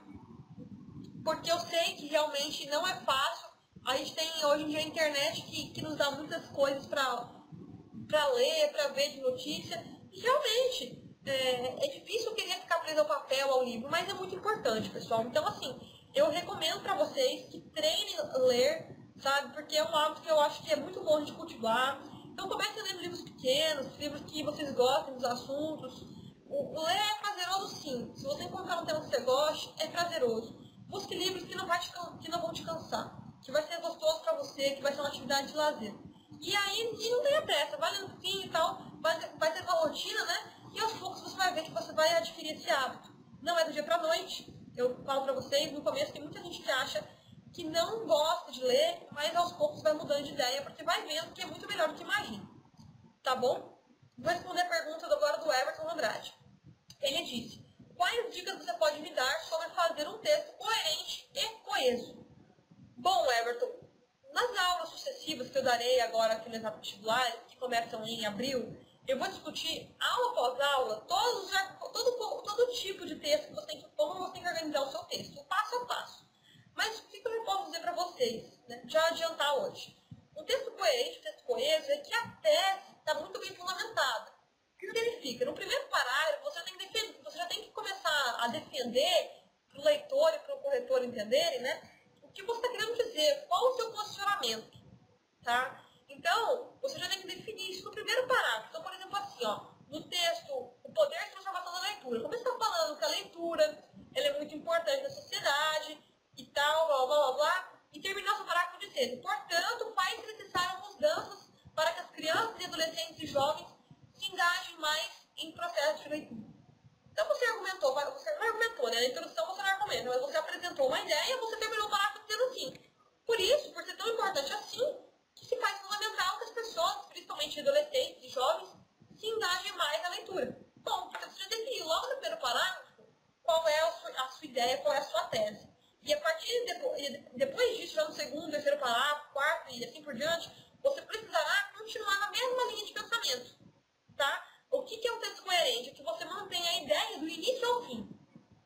S1: Porque eu sei que realmente não é fácil. A gente tem hoje em dia a internet que nos dá muitas coisas para ler, para ver de notícia. E realmente, é difícil querer ficar preso ao papel, ao livro, mas é muito importante, pessoal. Então, assim, eu recomendo para vocês que treinem a ler, sabe? Porque é um hábito que eu acho que é muito bom de cultivar. Então, comecem lendo livros pequenos, livros que vocês gostem dos assuntos. O ler é prazeroso, sim. Se você encontrar um tema que você goste, é prazeroso. Busque livros que não vão te cansar, que vai ser gostoso para você, que vai ser uma atividade de lazer. E aí, não tenha pressa, vai lendo um pouquinho e tal, vai ter uma rotina, né? E aos poucos você vai ver que você vai adquirir esse hábito. Não é do dia para a noite, Eu falo para vocês, no começo tem muita gente que acha que não gosta de ler, mas aos poucos vai mudando de ideia, porque vai vendo que é muito melhor do que imagina. Tá bom? Vou responder a pergunta agora do Everton Andrade. Ele disse: quais dicas você pode me dar sobre fazer um texto coerente e coeso? Bom, Everton, nas aulas sucessivas que eu darei agora aqui no Exato Vestibular, que começam em abril, eu vou discutir, aula após aula, todo tipo de texto que você tem que, como você tem que organizar o seu texto, passo a passo. Mas o que eu posso dizer para vocês, né, já adiantar hoje? Um texto coerente, um texto coeso, é que a tese está muito bem fundamentada. O que significa? No primeiro parágrafo, você já tem que começar a defender para o leitor e para o corretor entenderem, né, o que você está querendo dizer, qual o seu posicionamento. Tá? Então, você já tem que definir isso no primeiro parágrafo. Então, por exemplo, assim, ó, no texto, o poder de transformação da leitura. Começa falando que a leitura ela é muito importante na sociedade e tal, blá, blá, blá, blá, e terminar seu parágrafo dizendo: portanto, faz necessárias mudanças para que as crianças e adolescentes e jovens se engajem mais em processo de leitura. Então, você não argumentou, né? Na introdução você não argumenta, mas você apresentou uma ideia e você terminou o parágrafo dizendo assim. Por isso, por ser tão importante assim, que se faz fundamental que as pessoas, principalmente adolescentes e jovens, se engajem mais na leitura. Bom, porque você já definiu logo no primeiro parágrafo qual é a sua ideia, qual é a sua tese. E a partir depois disso, já no segundo, terceiro parágrafo, quarto e assim por diante, você precisará continuar na mesma linha de pensamento. Tá? O que é um texto coerente? É que você mantém a ideia do início ao fim.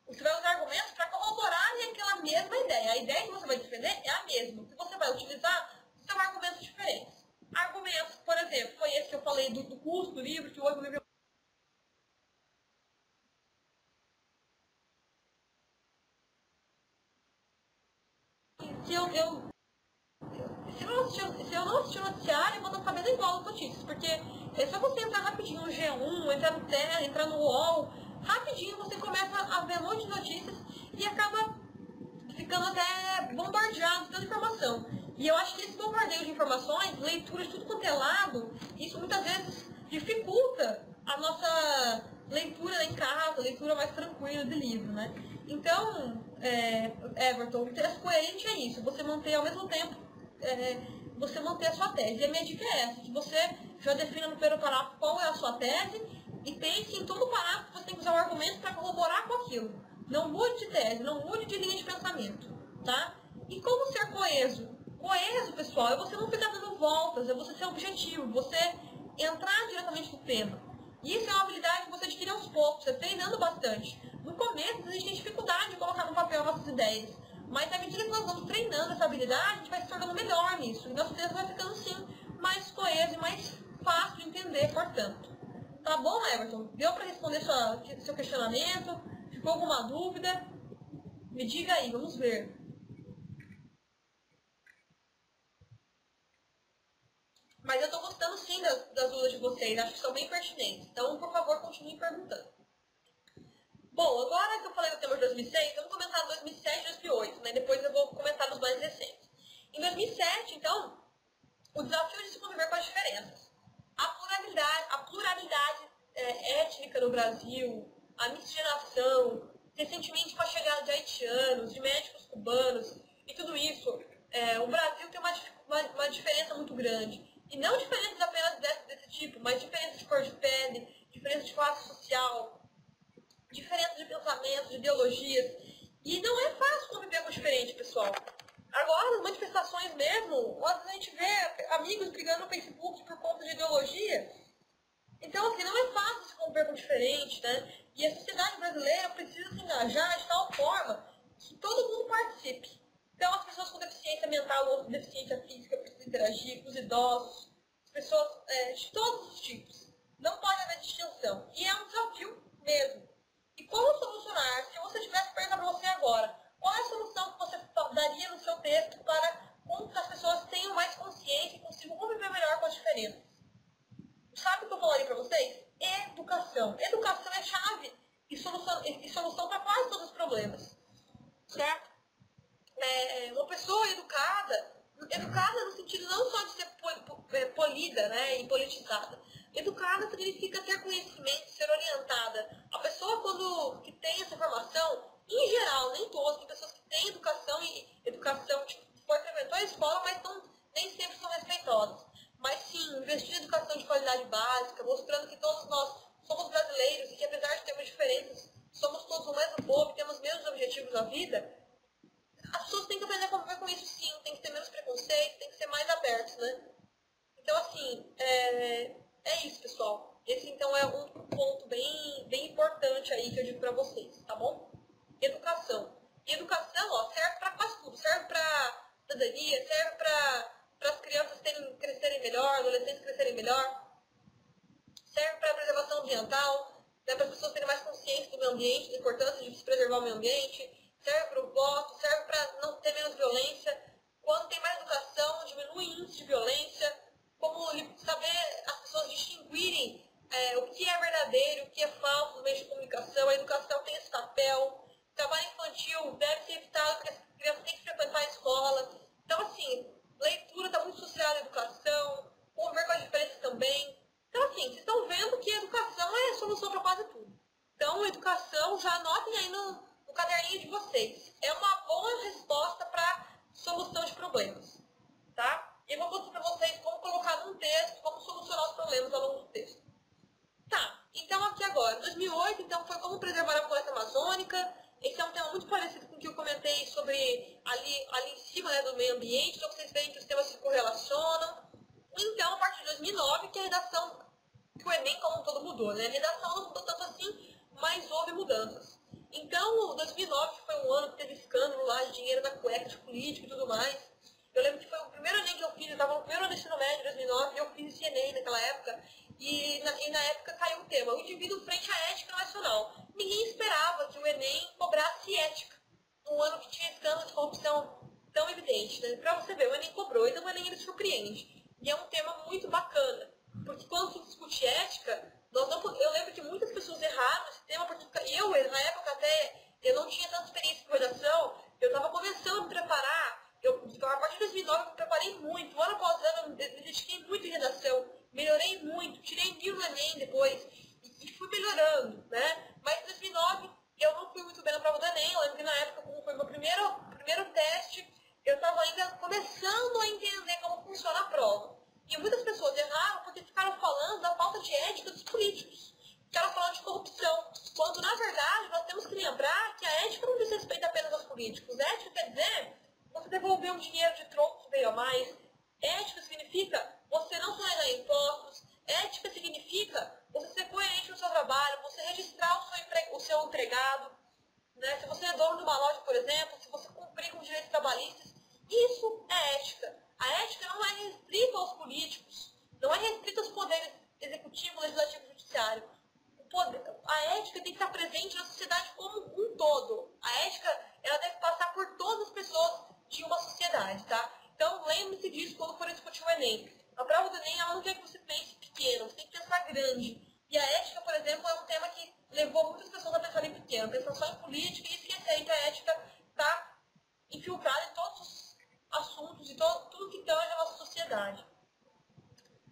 S1: Você vai usar argumentos para corroborarem aquela mesma ideia. A ideia que você vai defender é a mesma. O que você vai utilizar são argumentos diferentes. Argumentos, por exemplo, foi esse que eu falei do custo do livro, que hoje o livro... Se eu não assistir o noticiário, eu vou estar sabendo igual as notícias, porque é só você entrar rapidinho no G1, entrar no Terra, entrar no UOL, rapidinho você começa a ver um monte de notícias e acaba ficando até bombardeado de tanta informação. E eu acho que esse bombardeio de informações, leitura de tudo quanto é lado, isso muitas vezes dificulta a nossa leitura em casa, leitura mais tranquila de livro, né? Então, Everton, o texto coerente é isso, você manter ao mesmo tempo, você manter a sua tese. E a minha dica é essa, que você já defina no primeiro parágrafo qual é a sua tese e pense em todo parágrafo que você tem que usar um argumento para corroborar com aquilo. Não mude de tese, não mude de linha de pensamento, tá? E como ser coeso? Coeso, pessoal, é você não ficar dando voltas, é você ser objetivo, você entrar diretamente no tema. E isso é uma habilidade que você adquire aos poucos, você treinando bastante. No começo, a gente tem dificuldade de colocar no papel nossas ideias, mas à medida que nós vamos treinando essa habilidade, a gente vai se tornando melhor nisso. E nosso texto vai ficando, sim, mais coeso e mais fácil de entender, portanto. Tá bom, Everton? Deu para responder seu questionamento? Ficou alguma dúvida? Me diga aí, vamos ver. Mas eu estou gostando sim das dúvidas de vocês, acho que são bem pertinentes. Então, por favor, continue perguntando. Bom, agora que eu falei do tema de 2006, vamos comentar 2007 e 2008, né? Depois eu vou comentar dos mais recentes. Em 2007, então, o desafio de se conviver com as diferenças. A pluralidade étnica no Brasil, a miscigenação, recentemente com a chegada de haitianos, de médicos cubanos e tudo isso, o Brasil tem uma diferença muito grande. E não diferenças apenas desse tipo, mas diferenças de cor de pele, diferenças de classe social, diferenças de pensamentos, de ideologias. E não é fácil conviver com diferente, pessoal. Agora, nas manifestações mesmo, às vezes a gente vê amigos brigando no Facebook por conta de ideologia. Então, assim, não é fácil se conviver com diferente, né? E a sociedade brasileira precisa se engajar de tal forma que todo mundo participe. Então, as pessoas com deficiência mental ou deficiência física precisam interagir, com os idosos, as pessoas de todos os tipos. Não pode haver distinção. E é um desafio mesmo. E como solucionar? Se você tivesse perguntado para você agora, qual é a solução que você daria no seu texto para que as pessoas tenham mais consciência e consigam conviver melhor com as diferenças? Sabe o que eu falaria para vocês? Educação. Educação é chave e solução para quase todos os problemas. Certo? Uma pessoa educada no sentido não só de ser polida, né, e politizada. Educada significa ter conhecimento, ser orientada. A pessoa, que tem essa formação, Em geral, nem todos, tem pessoas que têm educação e educação, tipo, frequentou a escola, mas nem sempre são respeitosas. Mas sim, investir em educação de qualidade básica, mostrando que todos nós somos brasileiros e que apesar de termos diferenças, somos todos o mesmo povo e temos os mesmos objetivos na vida, as pessoas têm que aprender a conviver com isso sim, tem que ter menos preconceito, tem que ser mais abertos, né? Então, assim, é isso, pessoal. Esse, então, é um ponto bem importante aí que eu digo pra vocês, tá bom? Educação. E educação, ó, serve pra quase tudo. Serve pra cidadania, serve pra as crianças crescerem melhor, adolescentes crescerem melhor, serve para a preservação ambiental, né, para as pessoas terem mais consciência do meio ambiente, da importância de se preservar o meio ambiente, serve para o voto, serve para não ter menos violência. Quando tem mais educação, diminui o índice de violência, como saber as pessoas distinguirem o que é verdadeiro, o que é falso no meio de comunicação. A educação tem esse papel. Trabalho infantil deve ser evitado, porque as crianças têm que frequentar a escola. Então, assim, leitura está muito associada à educação, conviver com as diferenças também. Então, assim, vocês estão vendo que a educação é a solução para quase tudo. Então, educação, já anotem aí no caderninho de vocês. É uma boa resposta para solução de problemas, tá? E eu vou mostrar para vocês como colocar num texto, como solucionar os problemas ao longo do texto. Tá, então aqui agora, 2008, então foi como preservar a floresta amazônica. Esse é um tema muito parecido com o que eu comentei sobre ali em cima, né, do meio ambiente, só que vocês veem que os temas se correlacionam. Então, a partir de 2009, que a redação, que o Enem como um todo mudou, né? A redação não mudou tanto assim, mas houve mudanças. Então, 2009 que foi um ano que teve escândalo lá de dinheiro na cueca, de político e tudo mais. Eu lembro que foi o primeiro Enem que eu fiz, eu estava no primeiro ano do ensino médio, em 2009, e eu fiz esse Enem naquela época. E na época caiu o tema, o indivíduo frente à ética nacional. Ninguém esperava que o Enem cobrasse ética, num ano que tinha escândalo de corrupção tão evidente, né? Pra você ver, o Enem cobrou, então o Enem ele surpreende. E é um tema muito bacana, porque quando se discute ética, eu lembro que muitas pessoas erraram esse tema, porque na época até, eu não tinha tanta experiência com redação, eu estava começando a me preparar, a partir de 2009 eu me preparei muito, ano após ano eu me dediquei muito em redação, melhorei muito, tirei 1000 no Enem depois, e fui melhorando, né? Mas em 2009 eu não fui muito bem na prova do Enem, eu lembro que na época, como foi meu primeiro teste, eu estava ainda começando a entender como funciona a prova. E muitas pessoas erraram porque ficaram falando da falta de ética dos políticos. Ficaram falando de corrupção. Quando, na verdade, nós temos que lembrar que a ética não diz respeito apenas aos políticos. Ética quer dizer você devolver um dinheiro de troco que veio a mais. Ética significa você não sonegar impostos. Ética significa você ser coerente no seu trabalho, você registrar o seu empregado. Né? Se você é dono de uma loja, por exemplo, se você cumprir com os direitos trabalhistas, isso é ética. A ética não é restrita aos políticos, não é restrita aos poderes executivo, legislativo e judiciário. A ética tem que estar presente na sociedade como um todo. A ética ela deve passar por todas as pessoas de uma sociedade, tá? Então lembre-se disso quando for discutir o Enem. A prova do Enem ela não quer que você pense pequeno, você tem que pensar grande. E a ética, por exemplo, é um tema que levou muitas pessoas a pensarem pequeno, pensando só em política e esquecerem que a ética está infiltrada em todos os assuntos e tudo que tange a nossa sociedade.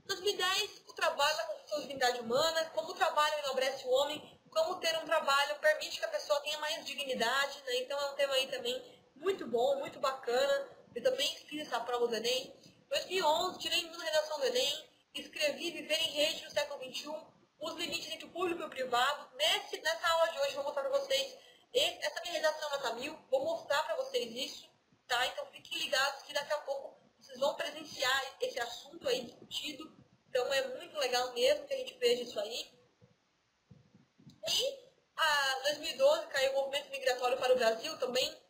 S1: 2010, o trabalho da construção da dignidade humana, como o trabalho enobrece o homem, como ter um trabalho permite que a pessoa tenha mais dignidade, né? Então é um tema aí também muito bom, muito bacana. Eu também fiz essa prova do Enem. 2011, tirei na redação do Enem, escrevi Viver em Rede no século XXI, os limites entre o público e o privado. Nessa aula de hoje eu vou mostrar para vocês essa minha redação nota 1000, vou mostrar para vocês isso, tá? Então fiquem ligados que daqui a pouco vocês vão presenciar esse assunto aí discutido. Então é muito legal mesmo que a gente veja isso aí. E a 2012 caiu o movimento migratório para o Brasil também.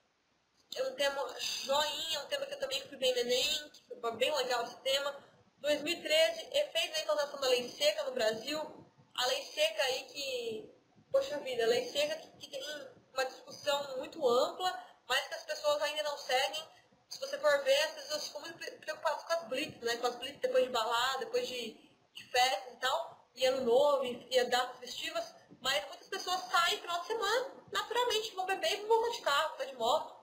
S1: É um tema joinha, é um tema que eu também fui bem no Enem, que foi bem legal esse tema. 2013, efeito da implantação da lei seca no Brasil. A lei seca aí que, poxa vida, a lei seca que tem uma discussão muito ampla, mas que as pessoas ainda não seguem. Se você for ver, as pessoas ficam muito preocupadas com as blitz, né? Com as blitz depois de balada, depois de festas e tal, e ano novo, e datas festivas, mas muitas pessoas saem no final de semana, naturalmente, vão beber e vão voltar de carro, voltar de moto,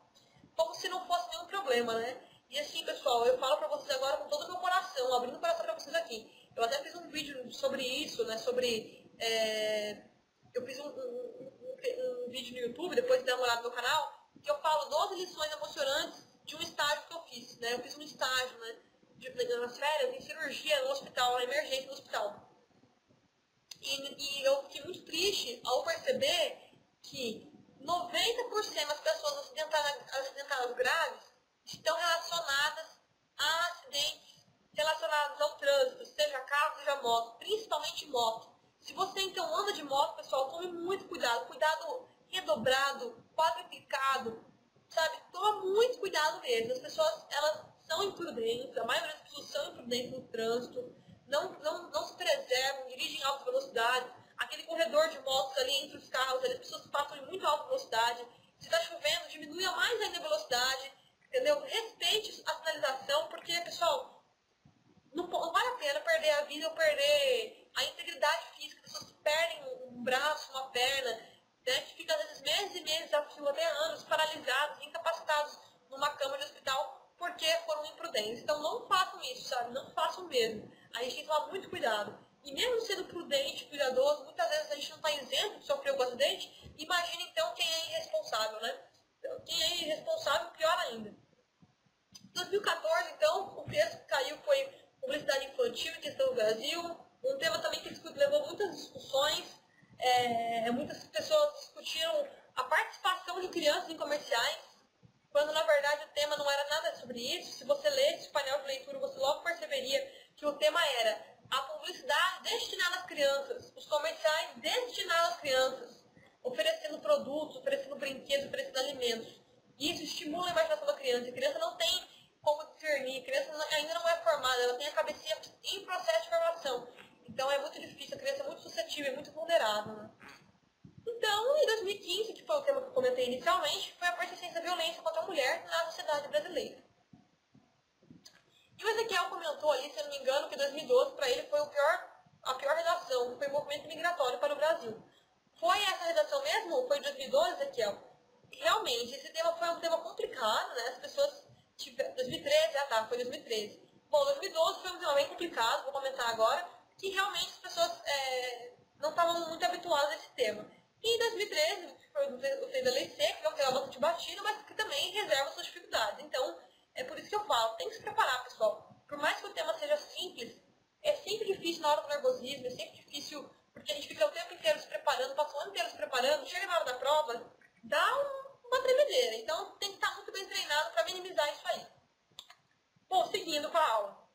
S1: como se não fosse nenhum problema, né? E assim, pessoal, eu falo pra vocês agora com todo o meu coração, abrindo o coração pra vocês aqui. Eu até fiz um vídeo sobre isso, né? Eu fiz um vídeo no YouTube, depois dá uma olhada no meu canal, que eu falo 12 lições emocionantes de um estágio que eu fiz, né? Eu fiz um estágio, né? Nas férias, em cirurgia no hospital, na emergência no hospital. E eu fiquei muito triste ao perceber que 90% das pessoas acidentadas graves estão relacionadas a acidentes relacionados ao trânsito, seja carro, seja moto, principalmente moto. Se você então anda de moto, pessoal, tome muito cuidado, cuidado redobrado, quadruplicado, sabe? Toma muito cuidado mesmo. As pessoas, elas são imprudentes, a maioria das pessoas são imprudentes no trânsito, não se preservam, dirigem em alta velocidade, aquele corredor de motos ali entre os carros, ali, as pessoas passam em muito alta velocidade, se está chovendo, diminua mais ainda a velocidade, entendeu? Respeite a sinalização, porque, pessoal, não vale a pena perder a vida ou perder a integridade física, as pessoas que perdem um braço, uma perna, né, que ficam às vezes meses e meses, a fio até anos, paralisados, incapacitados numa cama de hospital, porque foram imprudentes. Então não façam isso, sabe? Não façam mesmo. A gente tem que tomar muito cuidado. E mesmo sendo prudente, cuidadoso, muitas vezes a gente não está isento de sofrer um acidente. Imagina então quem é irresponsável, né? Então, quem é irresponsável, pior ainda. Em 2014, então, o preço que caiu foi publicidade infantil em questão do Brasil. Um tema também que levou muitas discussões. Muitas pessoas discutiram a participação de crianças em comerciais, quando na verdade o tema não era nada sobre isso. Se você lesse o painel de leitura, você logo perceberia que o tema era a publicidade destinada às crianças, os comerciais destinados às crianças, oferecendo produtos, oferecendo brinquedos, oferecendo alimentos. E isso estimula a imaginação da criança. A criança não tem como discernir, a criança ainda não é formada, ela tem a cabecinha em processo de formação. Então é muito difícil, a criança é muito suscetível, é muito vulnerável, né? Então, em 2015, que foi o tema que eu comentei inicialmente, foi a persistência da violência contra a mulher na sociedade brasileira. E o Ezequiel comentou ali, se eu não me engano, que 2012 para ele foi a pior redação, que foi o movimento migratório para o Brasil. Foi essa redação mesmo? Foi de 2012, Ezequiel? Realmente, esse tema foi um tema complicado, né? As pessoas tiveram... 2013, foi 2013. Bom, 2012 foi um tema bem complicado, vou comentar agora, que realmente as pessoas não estavam muito habituadas a esse tema. E em 2013, foi o fez da Lei Seca, que é um tema bastante batido, mas que também reserva suas dificuldades. Então, é por isso que eu falo, tem que se preparar, pessoal. Por mais que o tema seja simples, é sempre difícil na hora do nervosismo, é sempre difícil, porque a gente fica o tempo inteiro se preparando, passa o ano inteiro se preparando, chega na hora da prova, dá uma tremedeira. Então, tem que estar muito bem treinado para minimizar isso aí. Bom, seguindo com a aula.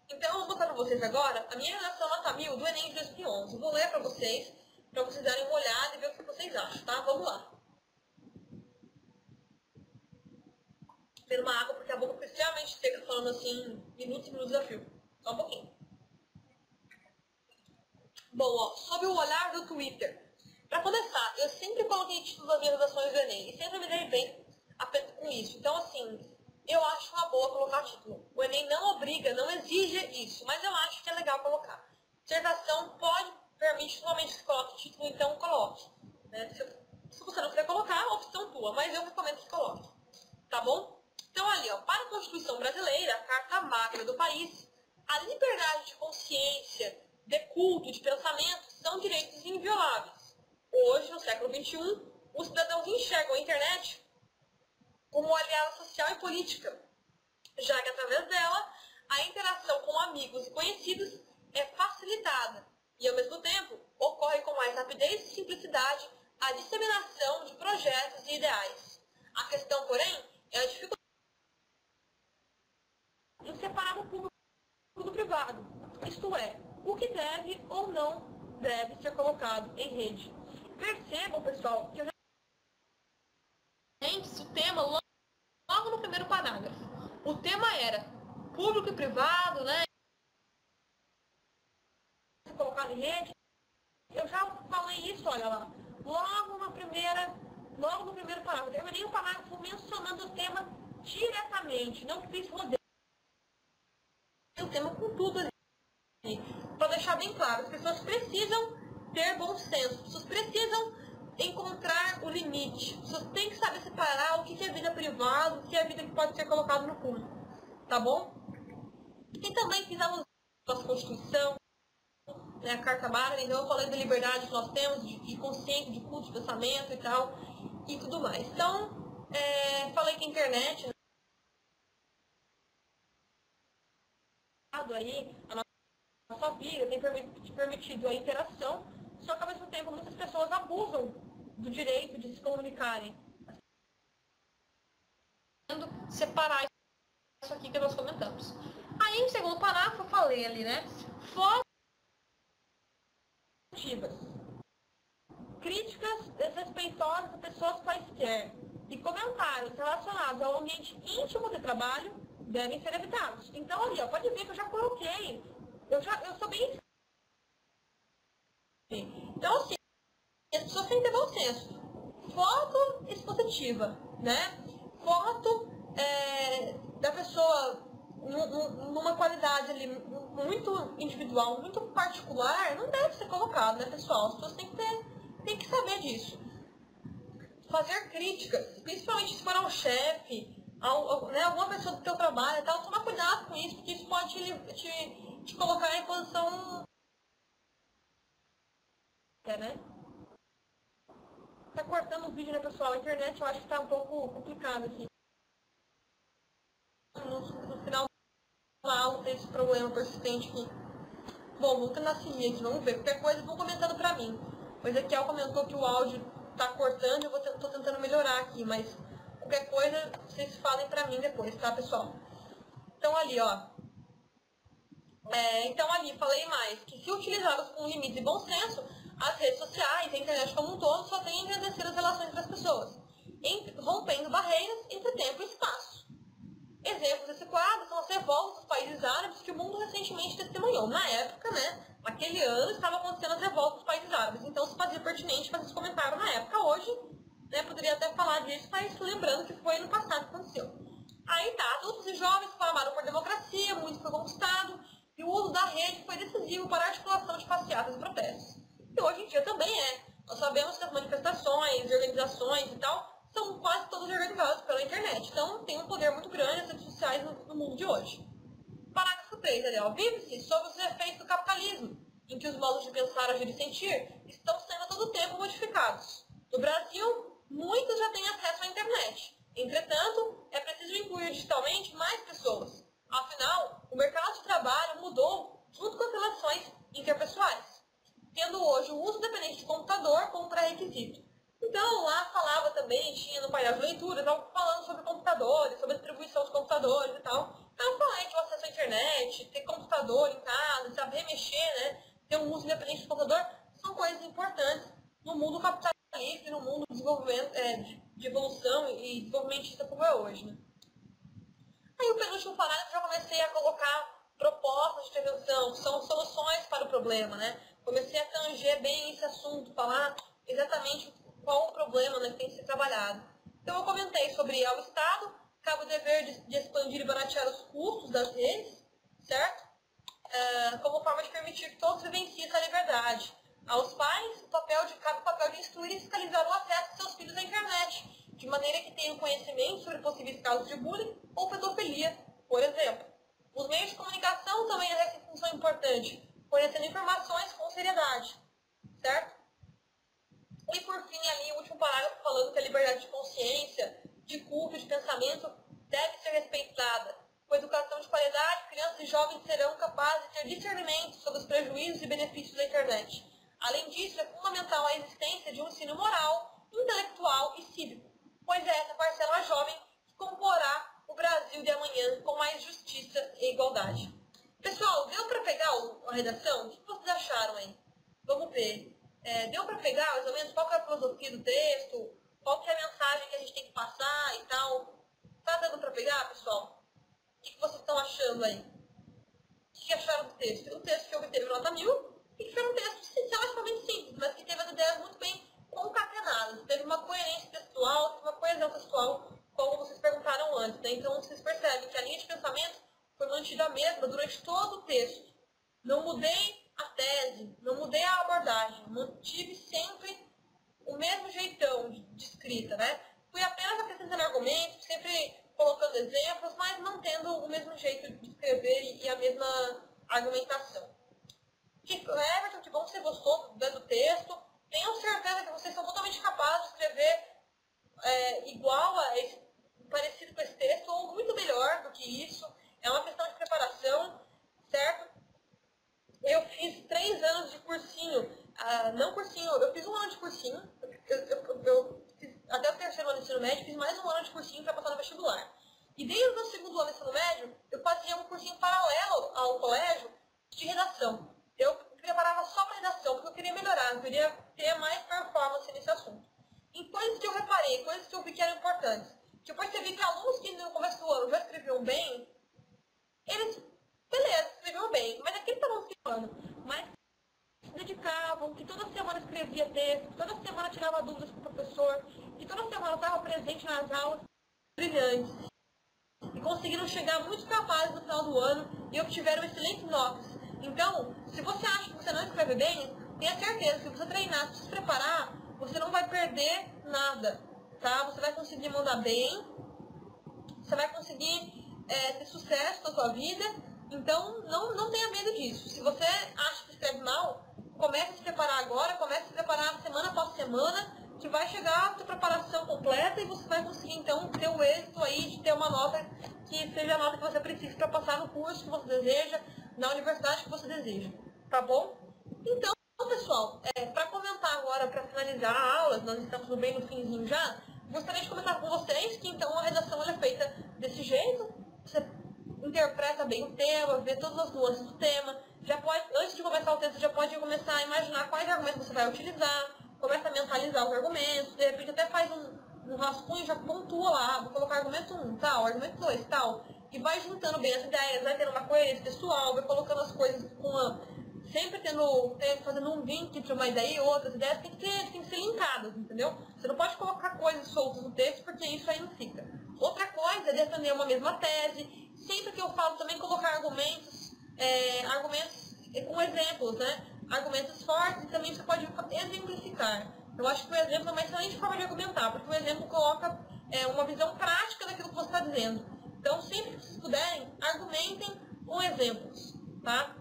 S1: Então, eu vou botar para vocês agora a minha redação nota 1000 do Enem de 2011. Vou ler para vocês darem uma olhada e ver o que vocês acham, tá? Vamos lá. Tendo uma água, porque a boca fica extremamente seca, falando assim, minutos e minutos a fio. Só um pouquinho. Bom, ó, sobre o olhar do Twitter. Para começar, eu sempre coloquei título das minhas redações do Enem e sempre me dei bem com isso. Então, assim, eu acho uma boa colocar título. O Enem não obriga, não exige isso, mas eu acho que é legal colocar. Dissertação permite somente que coloque título, então coloque. Né? Se você não quiser colocar, a opção tua, mas eu recomendo que coloque. Tá bom? Então, ali, ó, para a Constituição Brasileira, a Carta Magna do país, a liberdade de consciência, de culto, de pensamento, são direitos invioláveis. Hoje, no século XXI, os cidadãos enxergam a internet como um aliado social e política, já que através dela, a interação com amigos e conhecidos é facilitada e, ao mesmo tempo, ocorre com mais rapidez e simplicidade a disseminação de projetos e ideais. A questão, porém, é a dificuldade em separar o público do privado, isto é, o que deve ou não deve ser colocado em rede. Percebam, pessoal, que eu o tema logo no primeiro parágrafo. O tema era público e privado, né? Colocado em rede. Eu já falei isso, olha lá. Logo no primeiro parágrafo. Eu terminei o parágrafo mencionando o tema diretamente, não fiz rodeio. O tema com tudo ali. Para deixar bem claro, as pessoas precisam ter bom senso, as pessoas precisam encontrar o limite. As pessoas têm que saber separar o que é vida privada, o que é vida que pode ser colocado no público. Tá bom? E também fiz alusão à nossa Constituição, né, a Carta Magna, então eu falei da liberdade que nós temos, de consciência, de culto, de pensamento e tal, e tudo mais. Então, falei que a internet, né, aí, a nossa vida tem permitido a interação, só que ao mesmo tempo muitas pessoas abusam do direito de se comunicarem. Separar isso aqui que nós comentamos. Aí, em segundo parágrafo, eu falei ali, né? Fotos críticas desrespeitosas a pessoas quaisquer e comentários relacionados ao ambiente íntimo de trabalho devem ser evitados. Então, ali, ó, pode ver que eu já coloquei. Eu sou bem... Então, assim, as pessoas têm que ter bom senso. Foto expositiva, né? Foto da pessoa numa qualidade ali muito individual, muito particular, não deve ser colocado, né, pessoal? As pessoas têm que saber disso. Fazer críticas, principalmente se for ao chefe, né, alguma pessoa do teu trabalho e tal, toma cuidado com isso, porque isso pode te colocar em posição... né? Tá cortando o vídeo, né, pessoal? A internet eu acho que tá um pouco complicado aqui. No final da aula tem esse problema persistente aqui. Bom, vou tentar seguir aqui, vamos ver. Qualquer coisa vão comentando pra mim. O Ezequiel comentou que o áudio tá cortando, eu tô tentando melhorar aqui, mas qualquer coisa vocês falem pra mim depois, tá, pessoal? Então ali, ó. Então ali, falei mais, que se utilizadas com limite e bom senso, as redes sociais, a internet como um todo, só tem a engrandecer as relações entre as pessoas, rompendo barreiras entre tempo e espaço. Exemplos desse quadro são as revoltas dos países árabes que o mundo recentemente testemunhou. Na época, né, naquele ano, estavam acontecendo as revoltas dos países árabes, então se fazia pertinente fazer esse comentário na época. Hoje, né, poderia até falar disso, mas lembrando que foi no passado que aconteceu. Aí tá, adultos e jovens clamaram por democracia, muito foi conquistado, e o uso da rede foi decisivo para a articulação de passeatas e protestos. E hoje em dia também é. Nós sabemos que as manifestações, organizações e tal, são quase todas organizadas pela internet. Então, tem um poder muito grande as redes sociais no mundo de hoje. Parágrafo 3, ali, ó. Vive-se sob os efeitos do capitalismo, em que os modos de pensar, agir e sentir estão sendo a todo tempo modificados. No Brasil, muitos já têm acesso à internet. Entretanto, é preciso incluir digitalmente mais pessoas. Afinal, o mercado de trabalho mudou junto com as relações interpessoais, tendo hoje o uso dependente de computador como pré-requisito. Então, lá falava também, tinha no painel de leitura, estava falando sobre computadores, sobre a distribuição dos computadores e tal. Então, eu falei que o acesso à internet, ter computador em casa, saber mexer, né, ter um uso independente do computador, são coisas importantes no mundo capitalista e no mundo de desenvolvimento, de evolução e desenvolvimentista como é hoje, né. Aí, o penúltimo parágrafo, já comecei a colocar propostas de intervenção, que são soluções para o problema, né. Comecei a tanger bem esse assunto, falar exatamente qual o problema, né, que tem que ser trabalhado. Então, eu comentei sobre ao Estado, cabe o dever de expandir e baratear os custos das redes, certo? Como forma de permitir que todos vivenciem essa liberdade. Aos pais, cabe o papel de instruir e fiscalizar o acesso de seus filhos à internet, de maneira que tenham conhecimento sobre possíveis casos de bullying ou pedofilia, por exemplo. Os meios de comunicação também exercem função importante, fornecendo informações com seriedade, certo? E por fim, ali, o último parágrafo falando que a liberdade de consciência, de culto, de pensamento deve ser respeitada. Com educação de qualidade, crianças e jovens serão capazes de ter discernimento sobre os prejuízos e benefícios da internet. Além disso, é fundamental a existência de um ensino moral, intelectual e cívico, pois é essa parcela jovem que comporá o Brasil de amanhã com mais justiça e igualdade. Pessoal, deu para pegar a redação? O que vocês acharam aí? Vamos ver. Deu para pegar mais ou menos qual que é a filosofia do texto, qual que é a mensagem que a gente tem que passar e tal? Tá dando para pegar, pessoal? O que vocês estão achando aí? O que acharam do texto? O texto que obteve nota 1000 e que foi um texto relativamente simples, mas que teve as ideias muito bem concatenadas. Teve uma coerência textual, teve uma coesão textual, como vocês perguntaram antes, né? Então vocês percebem que a linha de pensamento foi mantida a mesma durante todo o texto. Não mudei a tese, não mudei a abordagem, mantive sempre o mesmo jeitão de escrita, né? Fui apenas acrescentando argumentos, sempre colocando exemplos, mas mantendo o mesmo jeito de escrever e a mesma argumentação. Everton, que bom que você gostou do texto. Tenho certeza que vocês são totalmente capazes de escrever igual a esse, parecido com esse texto, ou muito melhor do que isso. É uma questão de preparação, certo? Eu fiz 3 anos de cursinho, não cursinho, eu fiz 1 ano de cursinho, eu fiz até o 3º ano do ensino médio, fiz mais 1 ano de cursinho para passar no vestibular. E desde o meu 2º ano do ensino médio, eu fazia um cursinho paralelo ao colégio de redação. Eu preparava só para redação, porque eu queria melhorar, eu queria ter mais performance nesse assunto. Em coisas que eu reparei, coisas que eu vi que eram importantes, que eu percebi que alunos que no começo do ano já escreviam bem, eles, beleza, escreviam bem, mas aqueles que estavam escrevendo, mas se dedicavam, que toda semana escrevia texto, que toda semana tirava dúvidas com o professor, que toda semana estava presente nas aulas, brilhantes, e conseguiram chegar muito capazes no final do ano e obtiveram excelentes notas. Então, se você acha que você não escreve bem, tenha certeza que se você treinar, se você se preparar, você não vai perder nada, tá? Você vai conseguir mandar bem, você vai conseguir ter sucesso na sua vida, então não tenha medo disso. Se você acha que escreve mal, comece a se preparar agora, comece a se preparar semana após semana, que vai chegar a sua preparação completa e você vai conseguir então ter o êxito aí de ter uma nota que seja a nota que você precisa para passar no curso que você deseja, na universidade que você deseja, tá bom? Então, pessoal, para comentar agora, para finalizar a aula, nós estamos bem no finzinho já, gostaria de comentar com vocês que então a redação ela é feita desse jeito, você interpreta bem o tema, vê todas as nuances do tema, já pode, antes de começar o texto, já pode começar a imaginar quais argumentos você vai utilizar, começa a mentalizar os argumentos, de repente até faz um rascunho e já pontua lá, vou colocar argumento 1, tal, argumento 2, tal, e vai juntando bem as ideias, vai tendo uma coerência textual, vai colocando as coisas sempre fazendo um link entre uma ideia e outra, as ideias têm que ser linkadas, entendeu? Você não pode colocar coisas soltas no texto, porque isso aí não fica. Outra coisa é defender uma mesma tese, sempre que eu falo também colocar argumentos com exemplos, né? Argumentos fortes e também você pode exemplificar. Eu acho que o exemplo é uma excelente forma de argumentar, porque o exemplo coloca uma visão prática daquilo que você está dizendo. Então, sempre que vocês puderem, argumentem com exemplos, tá?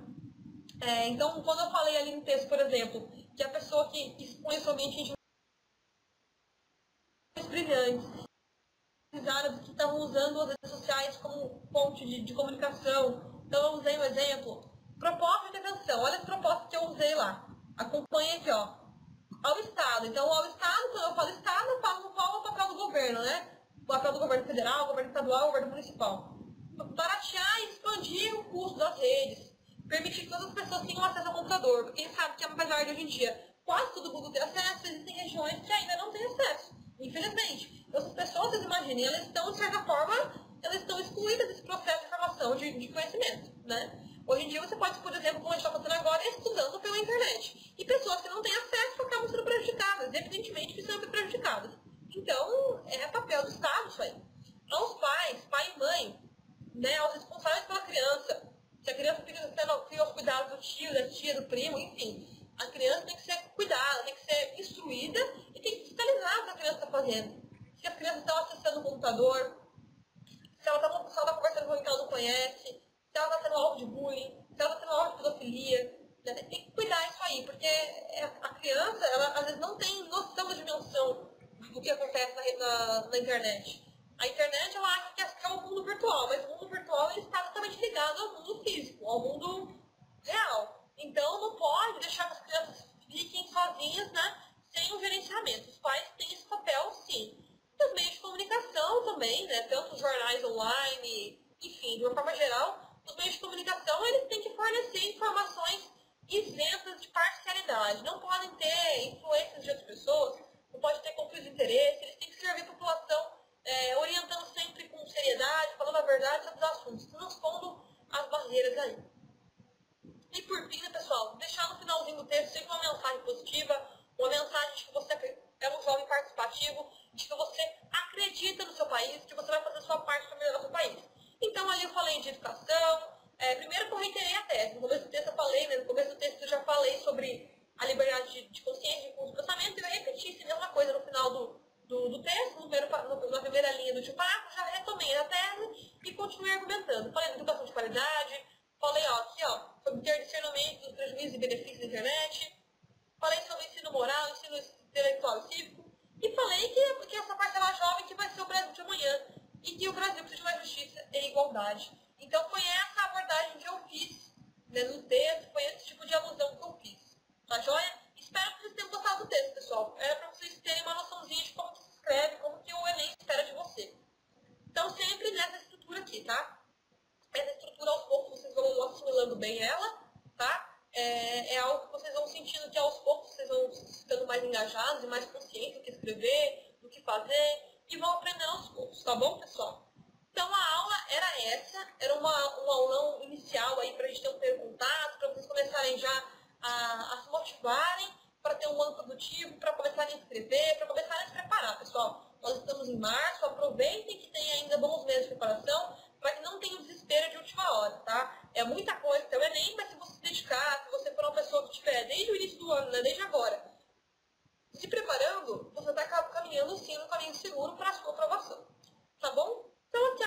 S1: Então, quando eu falei ali no texto, por exemplo, que a pessoa que expõe o seu ambiente brilhantes, os árabes que estavam usando as redes sociais como ponte de comunicação. Então, eu usei um exemplo. Proposta de intervenção. Olha as propostas que eu usei lá. Acompanhe aqui, ó. Ao Estado. Então, ao Estado, quando eu falo Estado, eu falo qual é o papel do governo, né? O papel do governo federal, governo estadual, governo municipal. Baratear e expandir o custo das redes. Permitir que todas as pessoas tenham acesso ao computador. Porque a gente sabe que, apesar de hoje em dia quase todo mundo ter acesso, existem regiões que ainda não têm acesso. Infelizmente. Então, essas pessoas, vocês imaginem, elas estão, de certa forma, elas estão excluídas desse processo de formação, de conhecimento, né? Hoje em dia, você pode, por exemplo, como a gente está fazendo agora, estudando pela internet. E pessoas que não têm acesso acabam sendo prejudicadas, evidentemente que são prejudicadas. Então, é papel do Estado isso aí. Aos pais, pai e mãe, né, aos responsáveis pela criança, se a criança fica aos cuidados do tio, da tia, do primo, enfim, a criança tem que ser cuidada, tem que ser instruída e tem que fiscalizar o que a criança está fazendo. Se as crianças estão acessando o computador, se ela está conversando com alguém que ela não conhece, se ela está sendo alvo de bullying, se ela está sendo alvo de pedofilia, né? Tem que cuidar disso aí, porque a criança, ela às vezes não tem noção da dimensão do que acontece na internet. A internet, ela acha que é um mundo virtual, mas o mundo virtual ele está totalmente ligado ao mundo físico, ao mundo real. Então, não pode deixar que as crianças fiquem sozinhas, né, sem o gerenciamento. Os pais têm esse papel, sim. E os meios de comunicação também, né, tanto os jornais online, enfim, de uma forma geral, os meios de comunicação eles têm que fornecer informações isentas de parcialidade. Não podem ter influências de outras pessoas, não pode ter conflito de interesse, eles têm que servir a população orientando sempre com seriedade, falando a verdade sobre os assuntos, transpondo as barreiras aí. E por fim, né, pessoal, deixar no finalzinho do texto sempre uma mensagem positiva, uma mensagem de que você é um jovem participativo, de que você acredita no seu país, que você vai fazer a sua parte para melhorar o seu país. Então, ali eu falei de educação. Primeiro que eu reiterei a tese. No começo do texto eu falei, né, no começo do texto eu já falei sobre a liberdade de consciência e de pensamento, e eu repeti a mesma coisa no final do texto, na primeira linha do parágrafo, já retomei a tese e continuei argumentando. Falei de educação de qualidade, falei aqui sobre ter discernimento dos prejuízos e benefícios verdade. Então foi essa a abordagem que eu fiz, né, no texto, foi esse tipo de alusão que eu fiz. Tá joia? Espero que vocês tenham gostado do texto, pessoal. Era para vocês terem uma noçãozinha de como que se escreve, como que o Enem espera de você. Então sempre nessa estrutura aqui, tá? Essa estrutura aos poucos vocês vão assimilando bem ela, tá? É algo que vocês vão sentindo que aos poucos vocês vão ficando mais engajados e mais conscientes do que escrever, do que fazer, e vão aprendendo aos poucos, tá bom, pessoal? Então a aula era essa, era um aulão inicial aí para a gente ter um primeiro contato, para vocês começarem já a se motivarem, para ter um ano produtivo, para começarem a escrever, para começarem a se preparar, pessoal. Nós estamos em março, aproveitem que tem ainda bons meses de preparação, para que não tenha o desespero de última hora, tá? É muita coisa, então o Enem, mas se você se dedicar, se você for uma pessoa que estiver desde o início do ano, né, desde agora, se preparando, você está caminhando sim no caminho seguro para a sua aprovação, tá bom? Então até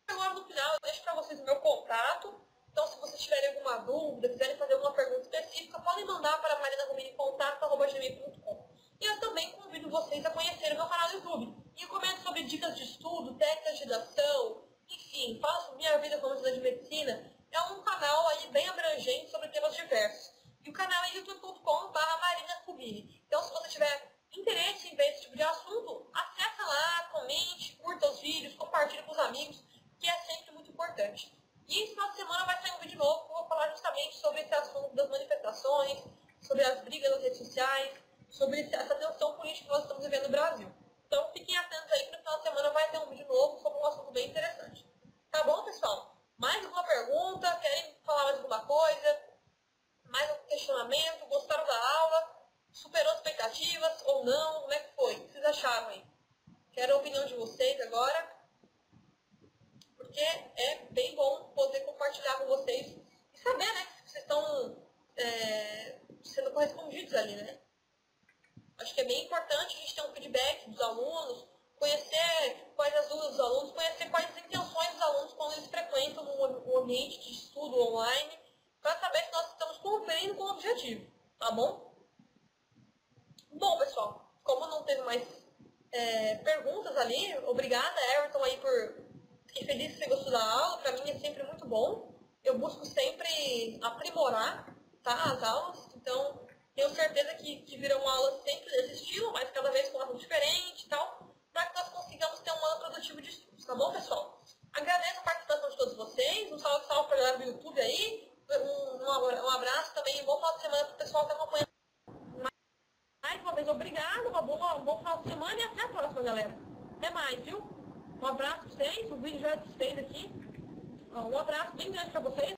S1: agora no final eu deixo para vocês o meu contato. Então se vocês tiverem alguma dúvida, quiserem fazer alguma pergunta específica, podem mandar para marinarubinicontato@gmail.com. E eu também convido vocês a conhecerem o meu canal do YouTube. E eu comento sobre dicas de estudo, técnicas de redação, enfim, falo sobre minha vida como estudante de medicina. É um canal aí bem abrangente sobre temas diversos. E o canal é youtube.com/marinarubini. Então se você tiver interesse em ver esse tipo de assunto, acessa lá, comente, curta os vídeos, compartilhe com os amigos, que é sempre muito importante. E esse final de semana vai sair um vídeo novo que eu vou falar justamente sobre esse assunto das manifestações, sobre as brigas nas redes sociais, sobre essa tensão política que nós estamos vivendo no Brasil. Então fiquem atentos aí que no final de semana vai ter um vídeo novo sobre um assunto bem interessante. Tá bom, pessoal? Mais alguma pergunta? Querem falar mais alguma coisa? Mais algum questionamento? Gostaram da aula? Superou as expectativas ou não? Como é que foi? O que vocês acharam aí? Quero a opinião de vocês agora, porque é bem bom poder compartilhar com vocês e saber, né, que vocês estão sendo correspondidos ali, né? Acho que é bem importante a gente ter um feedback dos alunos, conhecer quais as dúvidas dos alunos, conhecer quais as intenções dos alunos quando eles frequentam um ambiente de estudo online, para saber se nós estamos cumprindo com o objetivo, tá bom? Bom, pessoal, como não teve mais perguntas ali, obrigada, Everton, aí por... Fiquei feliz que você gostou da aula, para mim é sempre muito bom. Eu busco sempre aprimorar, tá, as aulas, então tenho certeza que virão aulas sempre desse estilo, mas cada vez com algo diferente e tal, para que nós consigamos ter um ano produtivo de estudos, tá bom, pessoal? Agradeço a participação de todos vocês, um salve para a galera do YouTube aí, um abraço também, um bom final de semana para o pessoal que está acompanhando. Mais uma vez, obrigado, um bom final de semana e até a próxima, galera. Até mais, viu? Um abraço para vocês, o vídeo já é desfeito aqui. Um abraço bem grande para vocês.